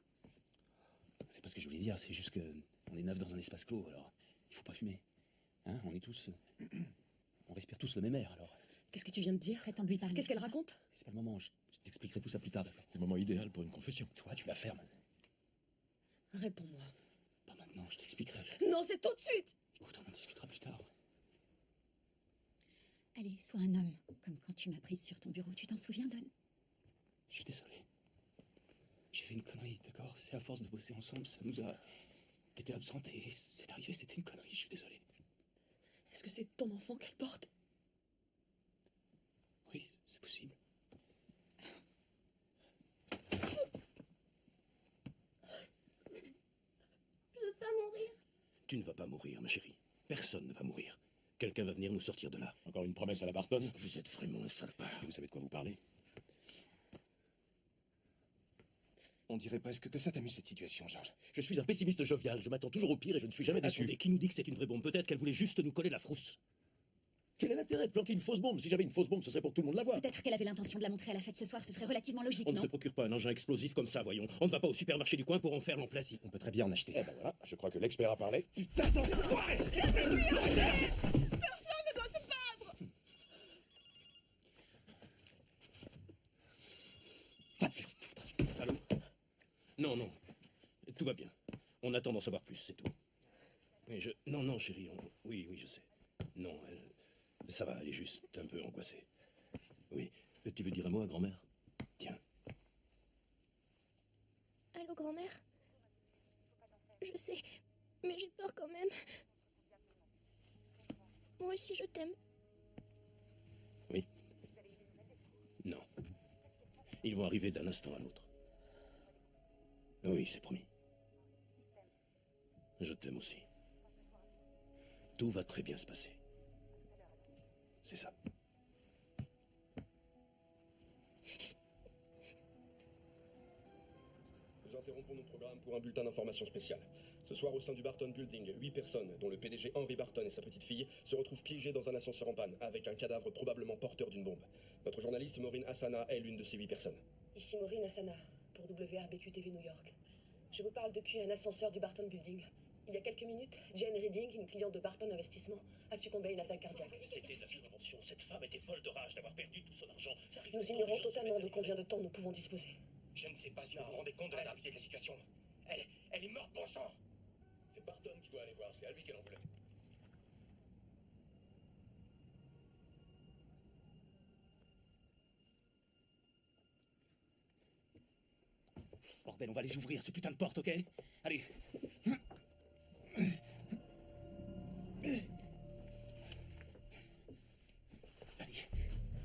C'est pas ce que je voulais dire, c'est juste que on est neuf dans un espace clos, alors il faut pas fumer. Hein, on est tous... On respire tous le même air, alors... Qu'est-ce que tu viens de dire? Il serait temps de lui parler. Qu'est-ce qu'elle raconte? C'est pas le moment, je t'expliquerai tout ça plus tard, d'accord? C'est le moment idéal pour une confession. Toi, tu la fermes. Réponds-moi. Pas maintenant, je t'expliquerai. Non, c'est tout de suite! Écoute, on en discutera plus tard. Allez, sois un homme, comme quand tu m'as prise sur ton bureau. Tu t'en souviens, Don? Je suis désolé. J'ai fait une connerie, d'accord? C'est à force de bosser ensemble, ça nous a... T'étais absente et c'est arrivé, c'était une connerie, je suis désolé. Est-ce que c'est ton enfant qu'elle porte? Oui, c'est possible. Je veux pas mourir. Tu ne vas pas mourir, ma chérie. Personne ne va mourir. Quelqu'un va venir nous sortir de là. Encore une promesse à la Barton? Vous êtes vraiment un salopard. Et vous savez de quoi vous parlez? On dirait presque que ça t'amuse cette situation, Georges. Je suis un pessimiste jovial, je m'attends toujours au pire et je ne suis jamais déçu. Attendez, qui nous dit que c'est une vraie bombe? Peut-être qu'elle voulait juste nous coller la frousse. Quel est l'intérêt de planquer une fausse bombe? Si j'avais une fausse bombe, ce serait pour que tout le monde la voie. Peut-être qu'elle avait l'intention de la montrer à la fête ce soir, ce serait relativement logique, On ne non? se procure pas un engin explosif comme ça, voyons. On ne va pas au supermarché du coin pour en faire l'emploi. Si, on peut très bien en acheter. Eh ben voilà, je crois que l'expert a parlé. Putain d'enfoiré! Personne ne doit se battre! Va te faire foutre! Allô? Non, non. Tout va bien. On attend d'en savoir plus, c'est tout. Mais je... Non, non, chérie, oui, oui, je sais. Non, ça va, elle est juste un peu angoissée. Oui. Tu veux dire un mot à grand-mère? Tiens. Allô, grand-mère? Je sais, mais j'ai peur quand même. Moi aussi, je t'aime. Oui. Non. Ils vont arriver d'un instant à l'autre. Oui, c'est promis. Je t'aime aussi. Tout va très bien se passer. C'est ça. Nous interrompons notre programme pour un bulletin d'information spécial. Ce soir, au sein du Barton Building, 8 personnes, dont le PDG Henry Barton et sa petite fille, se retrouvent piégées dans un ascenseur en panne, avec un cadavre probablement porteur d'une bombe. Notre journaliste Maureen Hassana est l'une de ces 8 personnes. Ici Maureen Hassana, pour WRBQ TV New York. Je vous parle depuis un ascenseur du Barton Building. Il y a quelques minutes, Jane Reading, une cliente de Barton Investissement, a succombé à une attaque cardiaque. C'était de la survention. Cette femme était folle de rage d'avoir perdu tout son argent. Nous ignorons totalement de combien de temps nous pouvons disposer. Je ne sais pas si vous vous rendez compte de la gravité de la situation. Elle est morte, bon sang. C'est Barton qui doit aller voir. C'est à lui qu'elle en voulait. Bordel, on va les ouvrir, ces putains de portes, ok? Allez. Allez.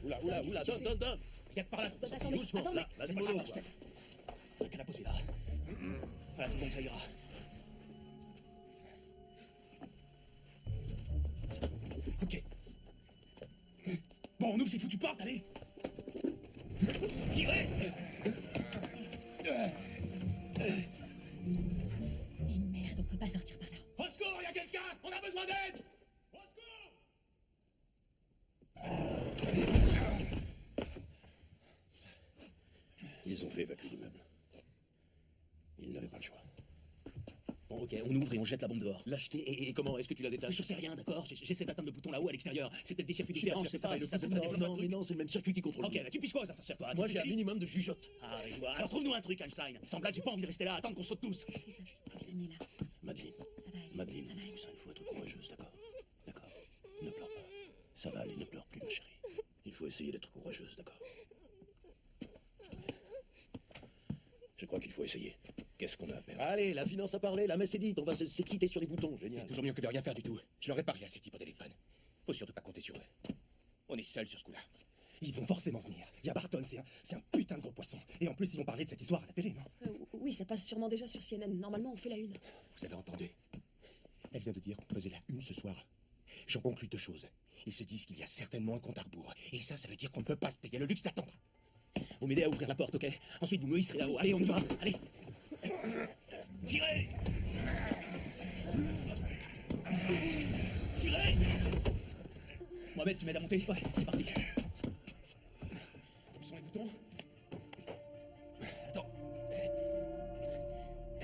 Oula, donne. Regarde par là. Attendez, Doucement, attendez. là, vas-y, mollo. C'est qu'elle a posé là. Voilà, c'est bon, ça ira. Ok. Bon, on ouvre ces foutues portes, allez. Tirez! Et merde, on peut pas sortir par là. Au secours, y a quelqu'un! On a besoin d'aide! Au secours! Ils ont fait évacuer l'immeuble. Ils n'avaient pas le choix. Bon, ok, on ouvre et on jette la bombe dehors. L'acheter et comment? Est-ce que tu la détaches? Je sais rien, d'accord? J'essaie d'atteindre le bouton là-haut à l'extérieur. C'est peut-être des circuits différents, je sais pas. Non, mais non, c'est le même circuit qui contrôle. Ok, là, tu pisses quoi, ça sert quoi? Moi, j'ai un minimum de jugeote. Ah, je vois. Alors trouve-nous un truc, Einstein. Sans blague, j'ai pas envie de rester là, attendre qu'on saute tous. On est là. Madeleine, Ça va aller. Madeleine, Ça va aller. Poussin, il faut être courageuse, d'accord? D'accord. Ne pleure pas. Ça va aller, ne pleure plus, ma chérie. Il faut essayer d'être courageuse, d'accord? Je crois qu'il faut essayer. Qu'est-ce qu'on a à perdre? Allez, la finance a parlé, la messe est dite, on va s'exciter sur les boutons, génial. C'est toujours mieux que de rien faire du tout. Je leur ai parlé à ces types au téléphone. Faut surtout pas compter sur eux. On est seuls sur ce coup-là. Ils vont forcément venir. Il y a Barton, c'est un putain de gros poisson. Et en plus, ils vont parler de cette histoire à la télé, non? Oui, ça passe sûrement déjà sur CNN. Normalement, on fait la une. Vous avez entendu? Elle vient de dire qu'on faisait la une ce soir. J'en conclus deux choses. Ils se disent qu'il y a certainement un compte à rebours. Et ça veut dire qu'on ne peut pas se payer le luxe d'attendre. Vous m'aidez à ouvrir la porte, ok? Ensuite, vous me hisserez là-haut. Allez, on y va. Allez. Tirez! Tirez! Mohamed, tu m'aides à monter? Ouais, c'est parti. Où sont les boutons?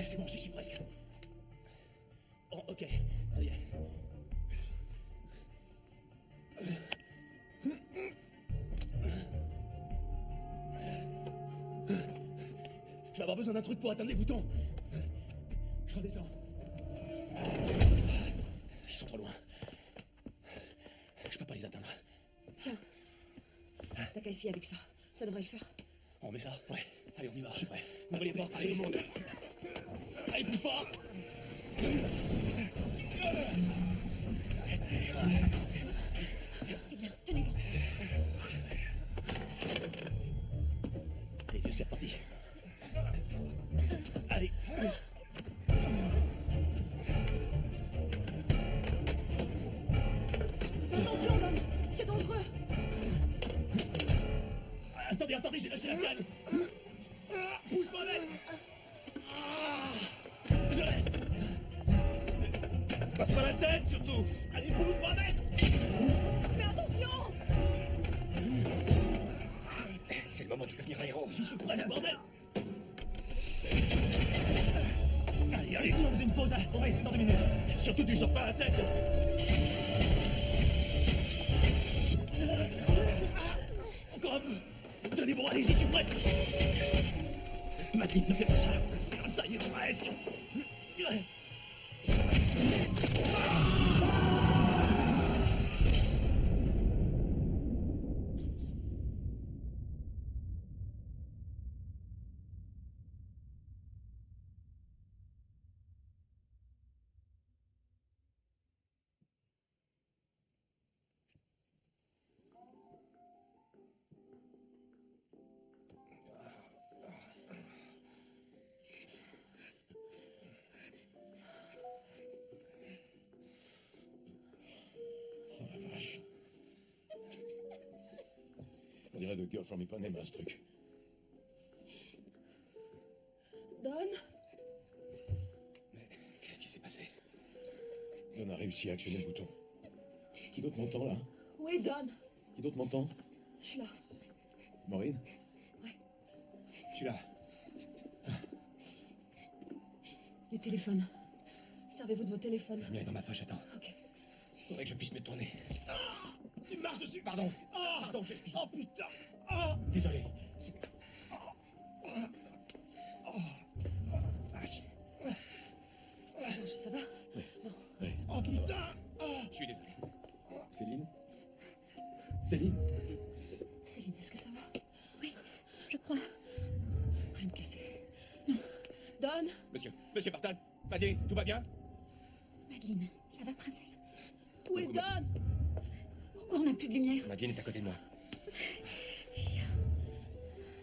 C'est bon, j'y suis presque. Oh, ok, ça y est. Je vais avoir besoin d'un truc pour atteindre les boutons. Je redescends. Ils sont trop loin. Je peux pas les atteindre. Tiens. T'as qu'à essayer avec ça. Ça devrait le faire. On met ça? Ouais. Allez, on y va. Je suis prêt. Ouvrez les portes. Allez, tout le monde. Allez, plus fort. C'est bien, tenez bon. Allez, c'est reparti. Allez. Fais attention, Don. C'est dangereux. Attendez, j'ai lâché la canne. Pousse-moi, mec. Je l'ai. Passe-moi la tête, surtout. Allez, pousse-moi, mec. Fais attention. C'est le moment de devenir un héros. J'y suis presque, bordel. Allez, si on faisait une pause, on va essayer dans 2 minutes. Surtout, tu sors pas la tête. Encore un peu. Tenez bon, allez, j'y suis presque. Madeline, ne fais pas ça. Ça y est, presque. On dirait de Girl from Ipanema, ce truc. Don. Mais qu'est-ce qui s'est passé? On a réussi à actionner le bouton. Qui d'autre m'entend, là? Oui, Don. Qui d'autre m'entend? Je suis là. Maureen? Ouais. Je suis là. Les téléphones. Servez-vous de vos téléphones. Le mien est dans ma poche, attends. Ok. Faudrait que je puisse me tourner. Tu marches dessus. Pardon. Pardon, j'excuse. Oh putain. Désolé. Vache. Ça va? Oui. Oh putain. Je suis désolé. Céline? Céline? Céline, est-ce que ça va? Oui, je crois. Rien de cassé. Non. Don. Monsieur Barton. Madé, tout va bien? Madeleine, ça va, princesse? Où est Don? Pourquoi on n'a plus de lumière? Madeleine est à côté de moi.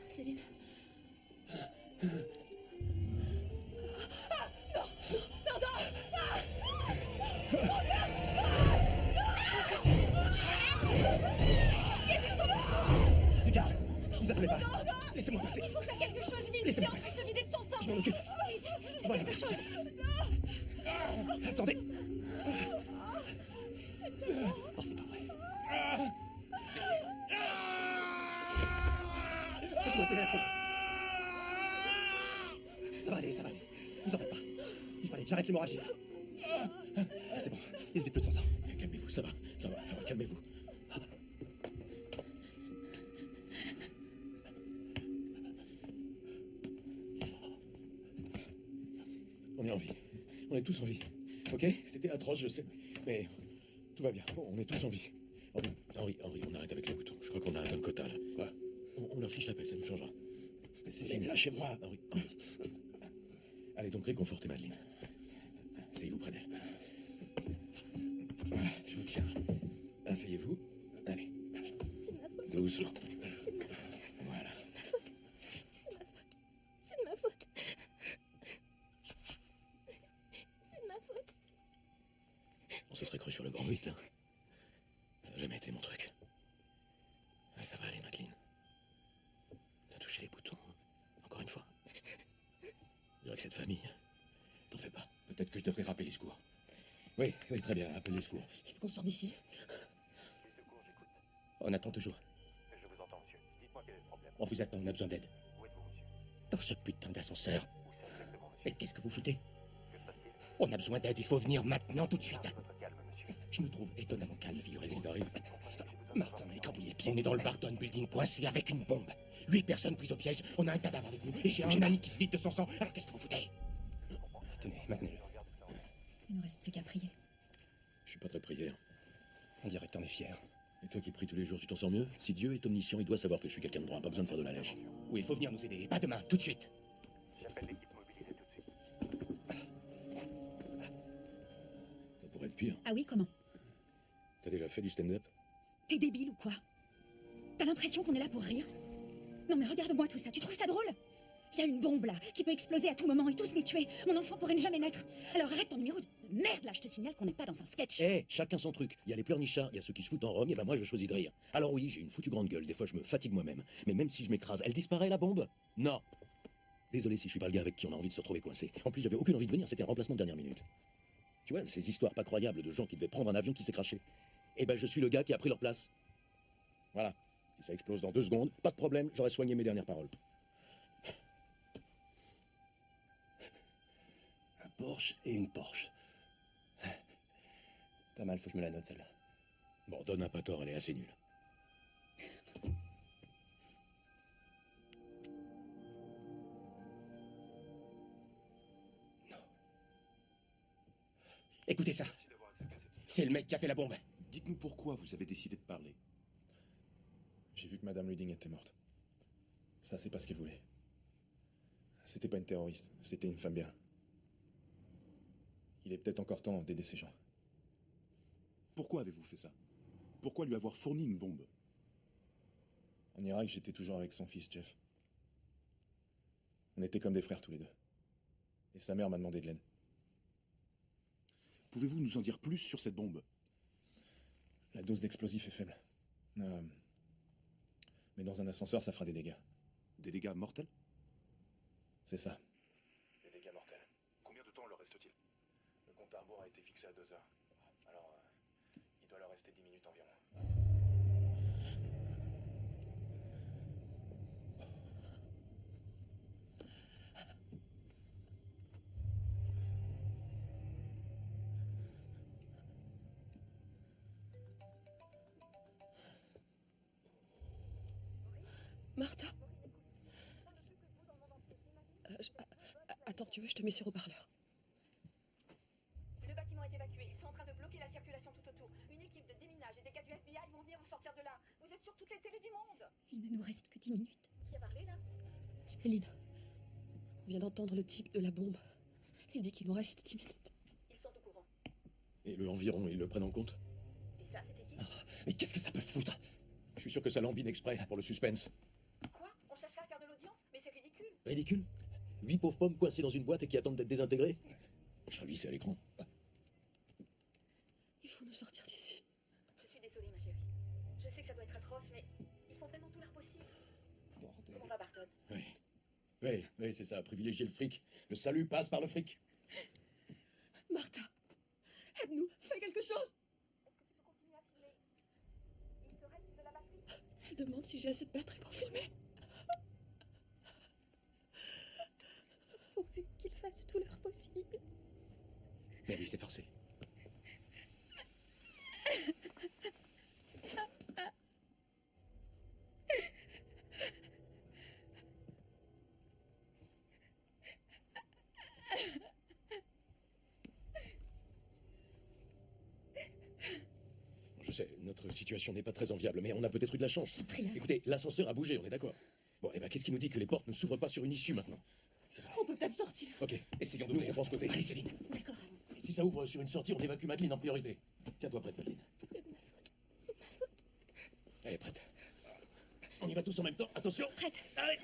Céline. Lucas, vous appelez pas. Laissez-moi passer. Il faut faire quelque chose vite. Laissez-moi Il est en train de se vider de son sang. Je m'en occupe. Vite, fais Voilà. quelque chose. Attendez. Oh, c'est pas vrai. Laisse-moi, c'est la faute. Ça va aller, ça va aller. Vous en faites pas. Il fallait que j'arrête l'hémorragie. C'est bon, il se vide plus de son sang. Calmez-vous, ça va, calmez-vous. On est en vie. On est tous en vie. Ok? C'était atroce, je sais. Mais tout va bien. Bon, on est tous en vie. Henri, on arrête avec les boutons. Je crois qu'on a atteint le quota, là. Quoi? On leur fiche la paix, ça nous changera. Mais c'est fini, lâchez-moi, Henri. Allez donc réconforter Madeleine. Asseyez-vous près d'elle. Voilà, je vous tiens. Asseyez-vous. Allez. C'est ma faute. Doucement. C'est ma faute. Voilà. C'est ma faute. C'est ma faute. C'est de ma faute. C'est de ma faute. On se serait cru sur le grand 8, hein. Ça n'a jamais été mon truc. Ah, ça va aller, Madeleine. T'as touché les boutons, encore une fois. Je dirais que cette famille, t'en fais pas. Peut-être que je devrais rappeler les secours. Oui, très bien, appelle les secours. Il faut qu'on sorte d'ici. On attend toujours. Je vous entends, monsieur. Dites-moi quel est le problème. On vous attend, on a besoin d'aide. Où êtes-vous, monsieur? Dans ce putain d'ascenseur. Où c'est exactement, monsieur? Mais qu'est-ce que vous foutez? On a besoin d'aide, il faut venir maintenant, tout de suite. Je me trouve étonnamment calme, figurez-vous. Martin m'a écrabouillé le pied. On est dans le Barton Building, coincé avec une bombe. 8 personnes prises au piège, on a un cadavre avec nous, et j'ai un ami qui se vide de son sang, alors qu'est-ce que vous foutez? Tenez, maintenez-le. Il ne reste plus qu'à prier. Je suis pas très prière. On dirait que t'en es fier. Et toi qui pries tous les jours, tu t'en sors mieux? Si Dieu est omniscient, il doit savoir que je suis quelqu'un de droit, pas besoin de faire de la lèche. Oui, il faut venir nous aider, pas demain, tout de suite. Ça pourrait être pire. Ah oui, comment? T'as déjà fait du stand-up? T'es débile ou quoi? T'as l'impression qu'on est là pour rire? Non mais regarde-moi tout ça, tu trouves ça drôle? Il y a une bombe là, qui peut exploser à tout moment et tous nous tuer. Mon enfant pourrait ne jamais naître. Alors arrête ton numéro de merde là, je te signale qu'on n'est pas dans un sketch. Eh, chacun son truc. Il y a les pleurnichards, il y a ceux qui se foutent en rhum, et ben moi je choisis de rire. Alors oui, j'ai une foutue grande gueule, des fois je me fatigue moi-même. Mais même si je m'écrase, elle disparaît la bombe? Non. Désolé si je suis pas le gars avec qui on a envie de se retrouver coincé. En plus, j'avais aucune envie de venir, c'était un remplacement de dernière minute. Tu vois, ces histoires pas croyables de gens qui devaient prendre un avion qui s'est craché. Eh ben je suis le gars qui a pris leur place. Voilà. Si ça explose dans 2 secondes, pas de problème, j'aurais soigné mes dernières paroles. Un Porsche et une Porsche. Pas mal, faut que je me la note celle-là. Bon, donne un pas tort, elle est assez nulle. Écoutez ça. C'est le mec qui a fait la bombe. Dites-nous pourquoi vous avez décidé de parler. J'ai vu que Madame Luding était morte. Ça, c'est pas ce qu'elle voulait. C'était pas une terroriste, c'était une femme bien. Il est peut-être encore temps d'aider ces gens. Pourquoi avez-vous fait ça? Pourquoi lui avoir fourni une bombe? En Irak, j'étais toujours avec son fils, Jeff. On était comme des frères tous les deux. Et sa mère m'a demandé de l'aide. Pouvez-vous nous en dire plus sur cette bombe? La dose d'explosif est faible. Mais dans un ascenseur, ça fera des dégâts. Des dégâts mortels? C'est ça. Des dégâts mortels. Combien de temps leur reste-t-il? Le compte à rebours a été fixé à 2 heures. Alors, il doit leur rester 10 minutes environ. Martha? Attends, tu veux, je te mets sur haut-parleur. Le bâtiment est évacué. Ils sont en train de bloquer la circulation tout autour. Une équipe de déminage et des gars du FBI vont venir vous sortir de là. Vous êtes sur toutes les télés du monde. Il ne nous reste que 10 minutes. Qui a parlé, là? Céline, on vient d'entendre le type de la bombe. Il dit qu'il nous reste 10 minutes. Ils sont au courant. Et l'environ, ils le prennent en compte? Et ça, c'était qui? Mais qu'est-ce que ça peut foutre? Je suis sûr que ça lambine exprès, pour le suspense. Quoi? On chercherait à faire de l'audience? Mais c'est ridicule. Ridicule? 8 pauvres pommes coincées dans une boîte et qui attendent d'être désintégrées? Je serais vissé à l'écran. Il faut nous sortir d'ici. Je suis désolée, ma chérie. Je sais que ça doit être atroce, mais ils font vraiment tout leur possible. Comment va Barton? Oui, c'est ça, privilégier le fric. Le salut passe par le fric. Martha, aide-nous, fais quelque chose. Il te reste de la batterie? Elle demande si j'ai assez de batterie pour filmer. Pourvu qu'ils fassent tout leur possible. Mais oui, c'est forcé. Je sais, notre situation n'est pas très enviable, mais on a peut-être eu de la chance. Écoutez, l'ascenseur a bougé, on est d'accord. Bon, et ben qu'est-ce qui nous dit que les portes ne s'ouvrent pas sur une issue maintenant? On peut peut-être sortir. Ok, essayons de nous, on prend ce côté. Allez, Céline. D'accord. Si ça ouvre sur une sortie, on évacue Madeleine en priorité. Tiens-toi prête, Madeleine. C'est de ma faute. C'est de ma faute. Elle est prête. On y va tous en même temps, attention. Prête. Allez.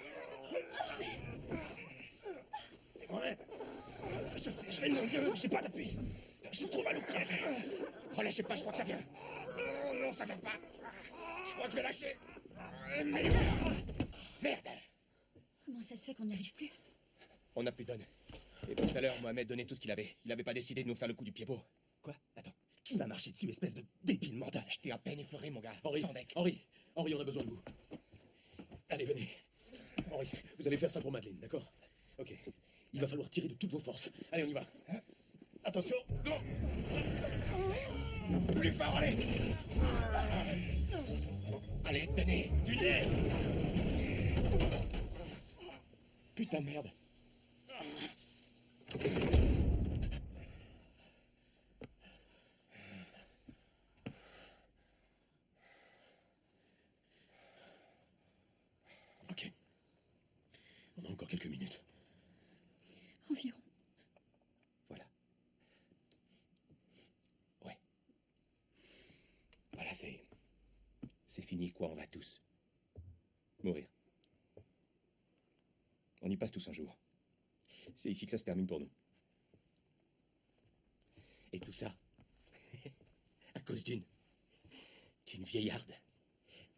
Ouais. Je sais, je fais de mon mieux, j'ai pas d'appui. Je suis trop mal au pied. Relâchez pas, je crois que ça vient. Non, ça vient pas. Je crois que je vais lâcher. Merde. Comment ça se fait qu'on n'y arrive plus? On n'a plus d'onne. Et tout à l'heure, Mohamed donnait tout ce qu'il avait. Il avait pas décidé de nous faire le coup du pied-beau. Quoi? Attends, qui m'a marché dessus, espèce de débile mental? Je t'ai à peine effleuré, mon gars. Henri, Sans bec. Henri, on a besoin de vous. Allez, venez. Henri, vous allez faire ça pour Madeleine, d'accord? Ok. Il va falloir tirer de toutes vos forces. Allez, on y va. Attention. Non. Plus fort, allez. Allez, tenez. Tu l'es. Putain de merde. Ok. On a encore quelques minutes. Environ. Voilà. Ouais. Voilà, c'est fini, quoi, on va tous mourir. On y passe tous un jour. C'est ici que ça se termine pour nous. Et tout ça, à cause d'une vieillarde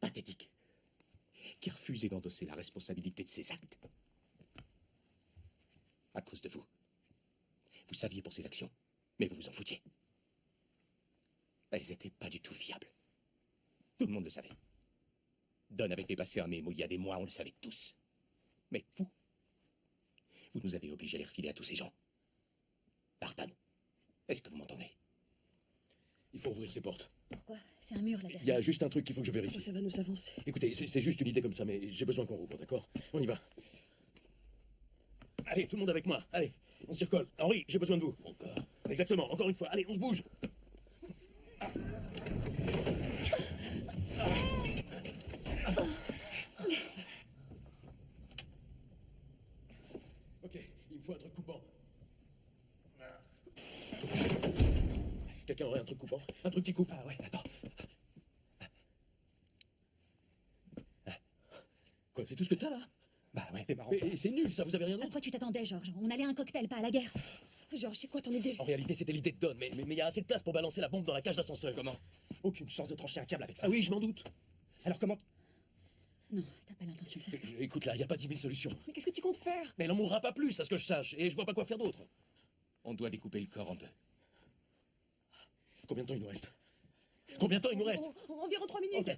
pathétique qui refusait d'endosser la responsabilité de ses actes. À cause de vous. Vous saviez pour ses actions, mais vous vous en foutiez. Elles étaient pas du tout fiables. Tout le monde le savait. Don avait fait passer un mémo il y a des mois, on le savait tous. Mais vous nous avez obligés à les refiler à tous ces gens. Barton, est-ce que vous m'entendez? Il faut ouvrir ces portes. Pourquoi? C'est un mur là derrière. Il y a juste un truc qu'il faut que je vérifie. Ça va nous avancer. Écoutez, c'est juste une idée comme ça, mais j'ai besoin qu'on rouvre, d'accord? On y va. Allez, tout le monde avec moi. Allez, on se recolle. Henri, j'ai besoin de vous. Encore. Exactement, encore une fois. Allez, on se bouge. Ok, il me faut un truc coupant. Quelqu'un aurait un truc coupant? Un truc qui coupe? Ah ouais, attends. Quoi, c'est tout ce que t'as là? Bah ouais, c'est marrant. Mais c'est nul, ça, vous avez rien À d'autre? quoi tu t'attendais, Georges? On allait à un cocktail, pas à la guerre. Georges, c'est quoi ton idée? En réalité, c'était l'idée de Don, mais il y a assez de place pour balancer la bombe dans la cage d'ascenseur. Comment? Aucune chance de trancher un câble avec ça. Ah oui, je m'en doute. Alors comment? Non, t'as pas l'intention de faire ça. Écoute, là, il n'y a pas 10 000 solutions. Mais qu'est-ce que tu comptes faire? Mais elle n'en mourra pas plus, à ce que je sache, et je vois pas quoi faire d'autre. On doit découper le corps en deux. Combien de temps il nous reste? Combien de temps il nous reste? Environ 3 minutes. Ok,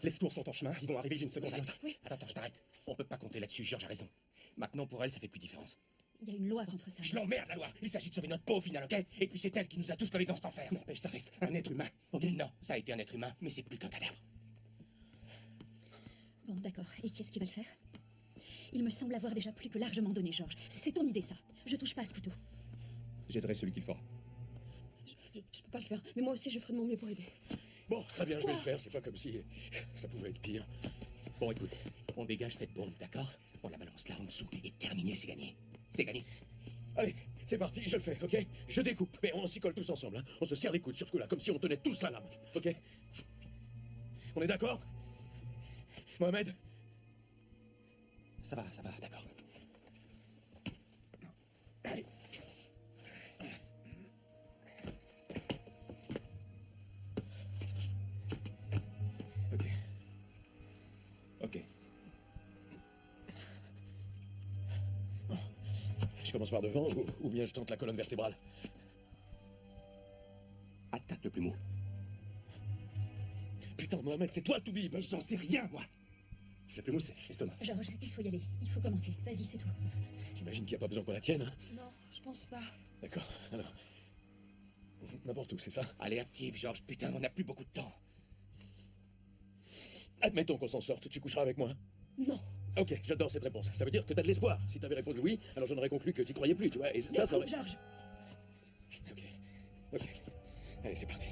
les secours sont en chemin, ils vont arriver d'une seconde à l'autre. Oui. Attends, je t'arrête. On peut pas compter là-dessus, Georges a raison. Maintenant, pour elle, ça fait plus de différence. Il y a une loi contre ça. Je l'emmerde, la loi. Il s'agit de sauver notre peau au final, ok? Et puis c'est elle qui nous a tous collés dans cet enfer. N'empêche, ça reste un être humain. Ok, non, ça a été un être humain, mais c'est plus qu'un cadavre. Bon, d'accord. Et qui est-ce qui va le faire? Il me semble avoir déjà plus que largement donné, Georges. C'est ton idée, ça. Je touche pas à ce couteau. J'aiderai celui qu'il fera. Je peux pas le faire, mais moi aussi je ferai de mon mieux pour aider. Bon, très bien, je vais le faire, c'est pas comme si ça pouvait être pire. Bon, écoute, on dégage cette bombe, d'accord? On la balance là en dessous, et terminé, c'est gagné. C'est gagné. Allez, c'est parti, je le fais, ok? Je découpe, mais on s'y colle tous ensemble, hein? On se serre les coudes sur ce coup-là, comme si on tenait tous la lame, ok? On est d'accord? Mohamed? Ça va, d'accord. Allez. Ok. Je commence par devant, ou bien je tente la colonne vertébrale. Attaque le plus mou. Putain, Mohamed, c'est toi le toubib! J'en sais rien, moi. Le plus mou, c'est l'estomac. Georges, il faut y aller. Il faut commencer. Vas-y, c'est tout. J'imagine qu'il n'y a pas besoin qu'on la tienne, hein? Non, je pense pas. D'accord, alors... N'importe où, c'est ça? Allez, active, Georges, putain, on n'a plus beaucoup de temps. Admettons qu'on s'en sorte, tu coucheras avec moi? Non. Ok, j'adore cette réponse. Ça veut dire que t'as de l'espoir. Si t'avais répondu oui, alors j'en aurais conclu que t'y croyais plus, tu vois. Et ça, ça aurait... Georges. Ok. Allez, c'est parti.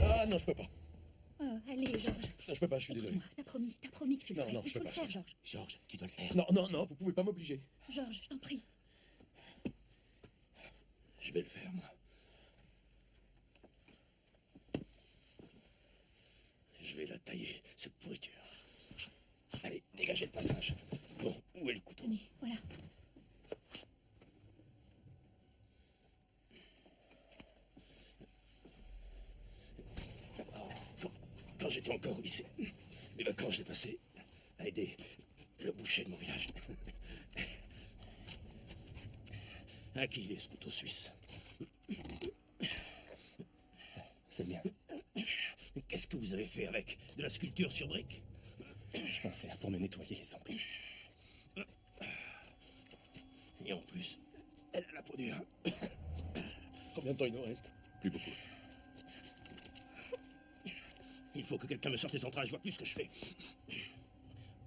Ah non, je peux pas. Oh, allez, Georges. Non, je peux pas, je suis désolé. Écoute-moi, t'as promis que tu le ferais. Non, Il je peux faut le pas. faire, Georges. Georges, tu dois le faire. Non, vous pouvez pas m'obliger. Georges, je t'en prie. Je vais le faire, moi. Je vais la tailler, cette pourriture. Allez, dégagez le passage. Bon, où est le couteau? Tenez, voilà. Quand j'étais encore au lycée, mes vacances, j'ai passé à aider le boucher de mon village. À qui il est, ce couteau suisse? C'est bien. Qu'est-ce que vous avez fait avec? De la sculpture sur briques? Je pensais à pour me nettoyer les ongles. Et en plus, elle a la peau dure. Combien de temps il nous reste? Plus beaucoup. Il faut que quelqu'un me sorte les entrailles, je vois plus ce que je fais.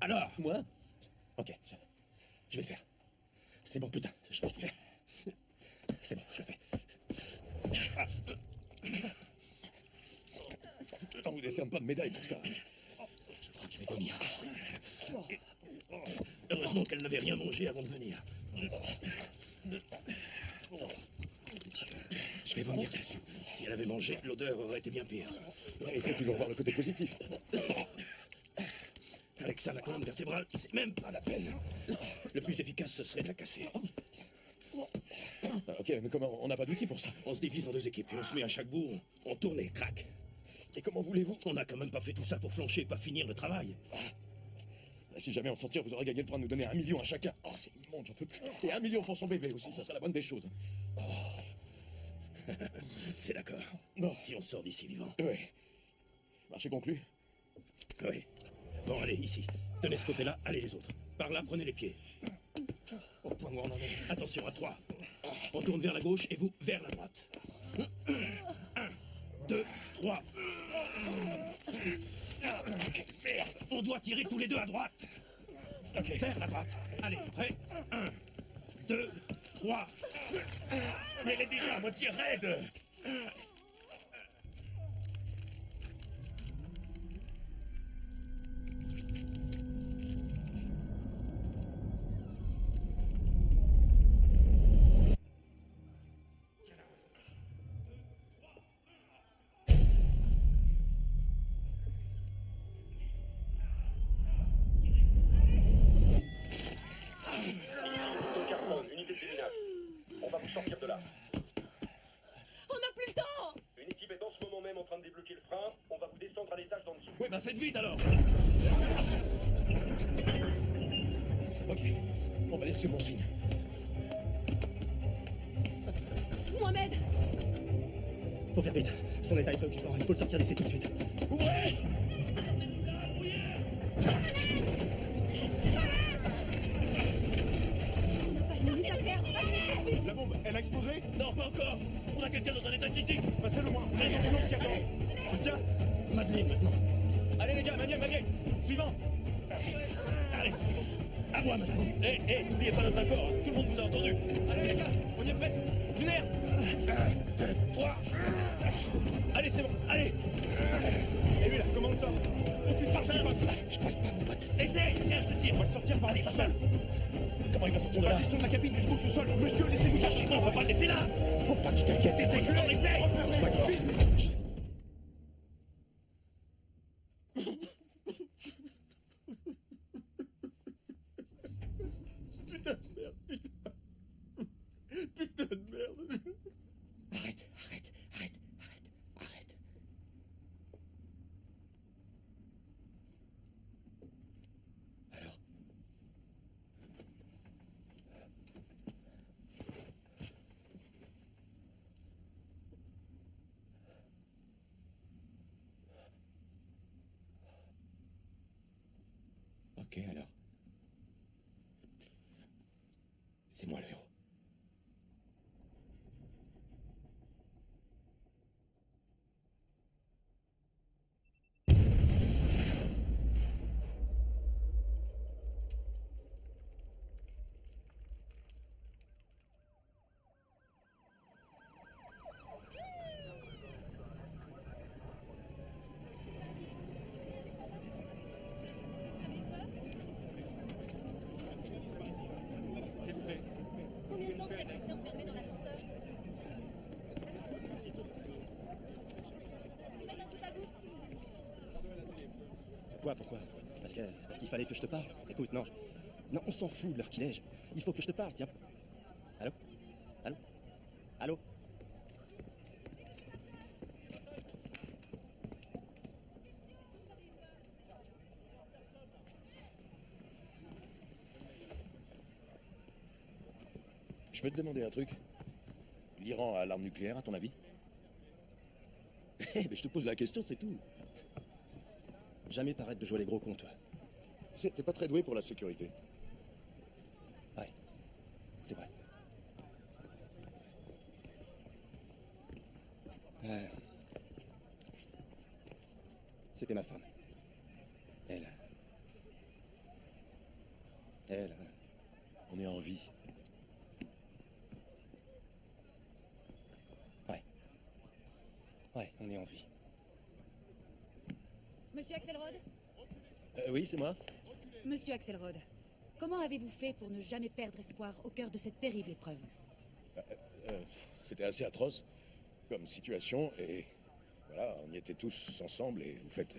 Alors? Moi? Ok, je vais le faire. C'est bon, putain, je vais le faire. C'est bon, je le fais. On vous décerne pas de médaille pour ça. Je crois que je vais vomir. Heureusement qu'elle n'avait rien mangé avant de venir. Je vais vomir, c'est sûr. Si elle avait mangé, l'odeur aurait été bien pire. Il faut toujours voir le côté positif. Avec ça, la colonne vertébrale, c'est même pas la peine. Le plus efficace, ce serait de la casser. Ok, mais comment? On n'a pas d'outils pour ça. On se divise en 2 équipes et on se met à chaque bout, on tourne et crac. Et comment voulez-vous? On n'a quand même pas fait tout ça pour flancher et pas finir le travail. Si jamais on s'en tire, vous aurez gagné le droit de nous donner 1 million à chacun. Oh, c'est immonde, j'en peux plus. Et 1 million pour son bébé aussi, ça serait la bonne des choses. C'est d'accord. Bon. Si on sort d'ici vivant. Oui. Marché conclu? Oui. Bon, allez, ici. Tenez ce côté-là, allez les autres. Par là, prenez les pieds. Au point où on en est. Attention à 3. On tourne vers la gauche et vous vers la droite. 1, 2, 3. Ok, merde. On doit tirer tous les deux à droite. Ok, vers la droite. Allez, prêt? 1, 2, 3. Mais elle est déjà à moitié raide. Unité de déminage. On va vous sortir de là. On n'a plus le temps! Une équipe est en ce moment même en train de débloquer le frein. On va vous descendre à l'étage d'en dessous. Oui, bah faites vite alors. Ok, on va dire que c'est bon signe. Mohamed! Faut faire vite. Son état est préoccupant. Il faut le sortir d'ici tout de suite. Ouvrez! La bombe, elle a explosé? Non, pas encore. On a quelqu'un dans un état critique. Passez-le moi. Allez, Regardez ce qu'il y a dedans. Tiens. Madeleine, maintenant. Allez les gars, Manier. Suivant. Allez, c'est bon. À moi, Madeleine. N'oubliez pas notre accord. Hein. Tout le monde vous a entendu. Allez les gars, on y est presque. Tuner. 1, 2, 3. Allez, c'est bon. Allez. Et lui là, comment on le sort? Aucune chance qu'il passe. Je passe pas, mon pote. Essaye. Viens, je te tire. On va le sortir par le sous-sol. Comment il va sortir On de va là? descendre la cabine jusqu'au sous-sol. Monsieur, laissez-nous chercher. On va pas le laisser là. Faut pas que tu t'inquiètes. Essaye, essaye. D'accord. Putain de merde, putain de merde. Arrête. Alors? Ok, alors. C'est moi le héros. Combien de temps vous êtes resté enfermé dans l'ascenseur? Faites un tout à bout. Pourquoi? Parce qu'il fallait que je te parle. Écoute, non, on s'en fout de l'heure qu'il est. Il faut que je te parle, tiens. Allô? Je peux te demander un truc? L'Iran a l'arme nucléaire, à ton avis? Mais je te pose la question, c'est tout. Jamais t'arrêtes de jouer les gros cons, toi. Tu sais, t'es pas très doué pour la sécurité. Ouais, c'est vrai. C'était ma femme. Elle. On est en vie. Ouais, on est en vie. Monsieur Axelrod? Oui, c'est moi. Monsieur Axelrod, comment avez-vous fait pour ne jamais perdre espoir au cœur de cette terrible épreuve? C'était assez atroce comme situation, et voilà, on y était tous ensemble, et vous faites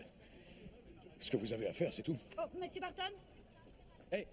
ce que vous avez à faire, c'est tout. Oh, Monsieur Barton? Hé,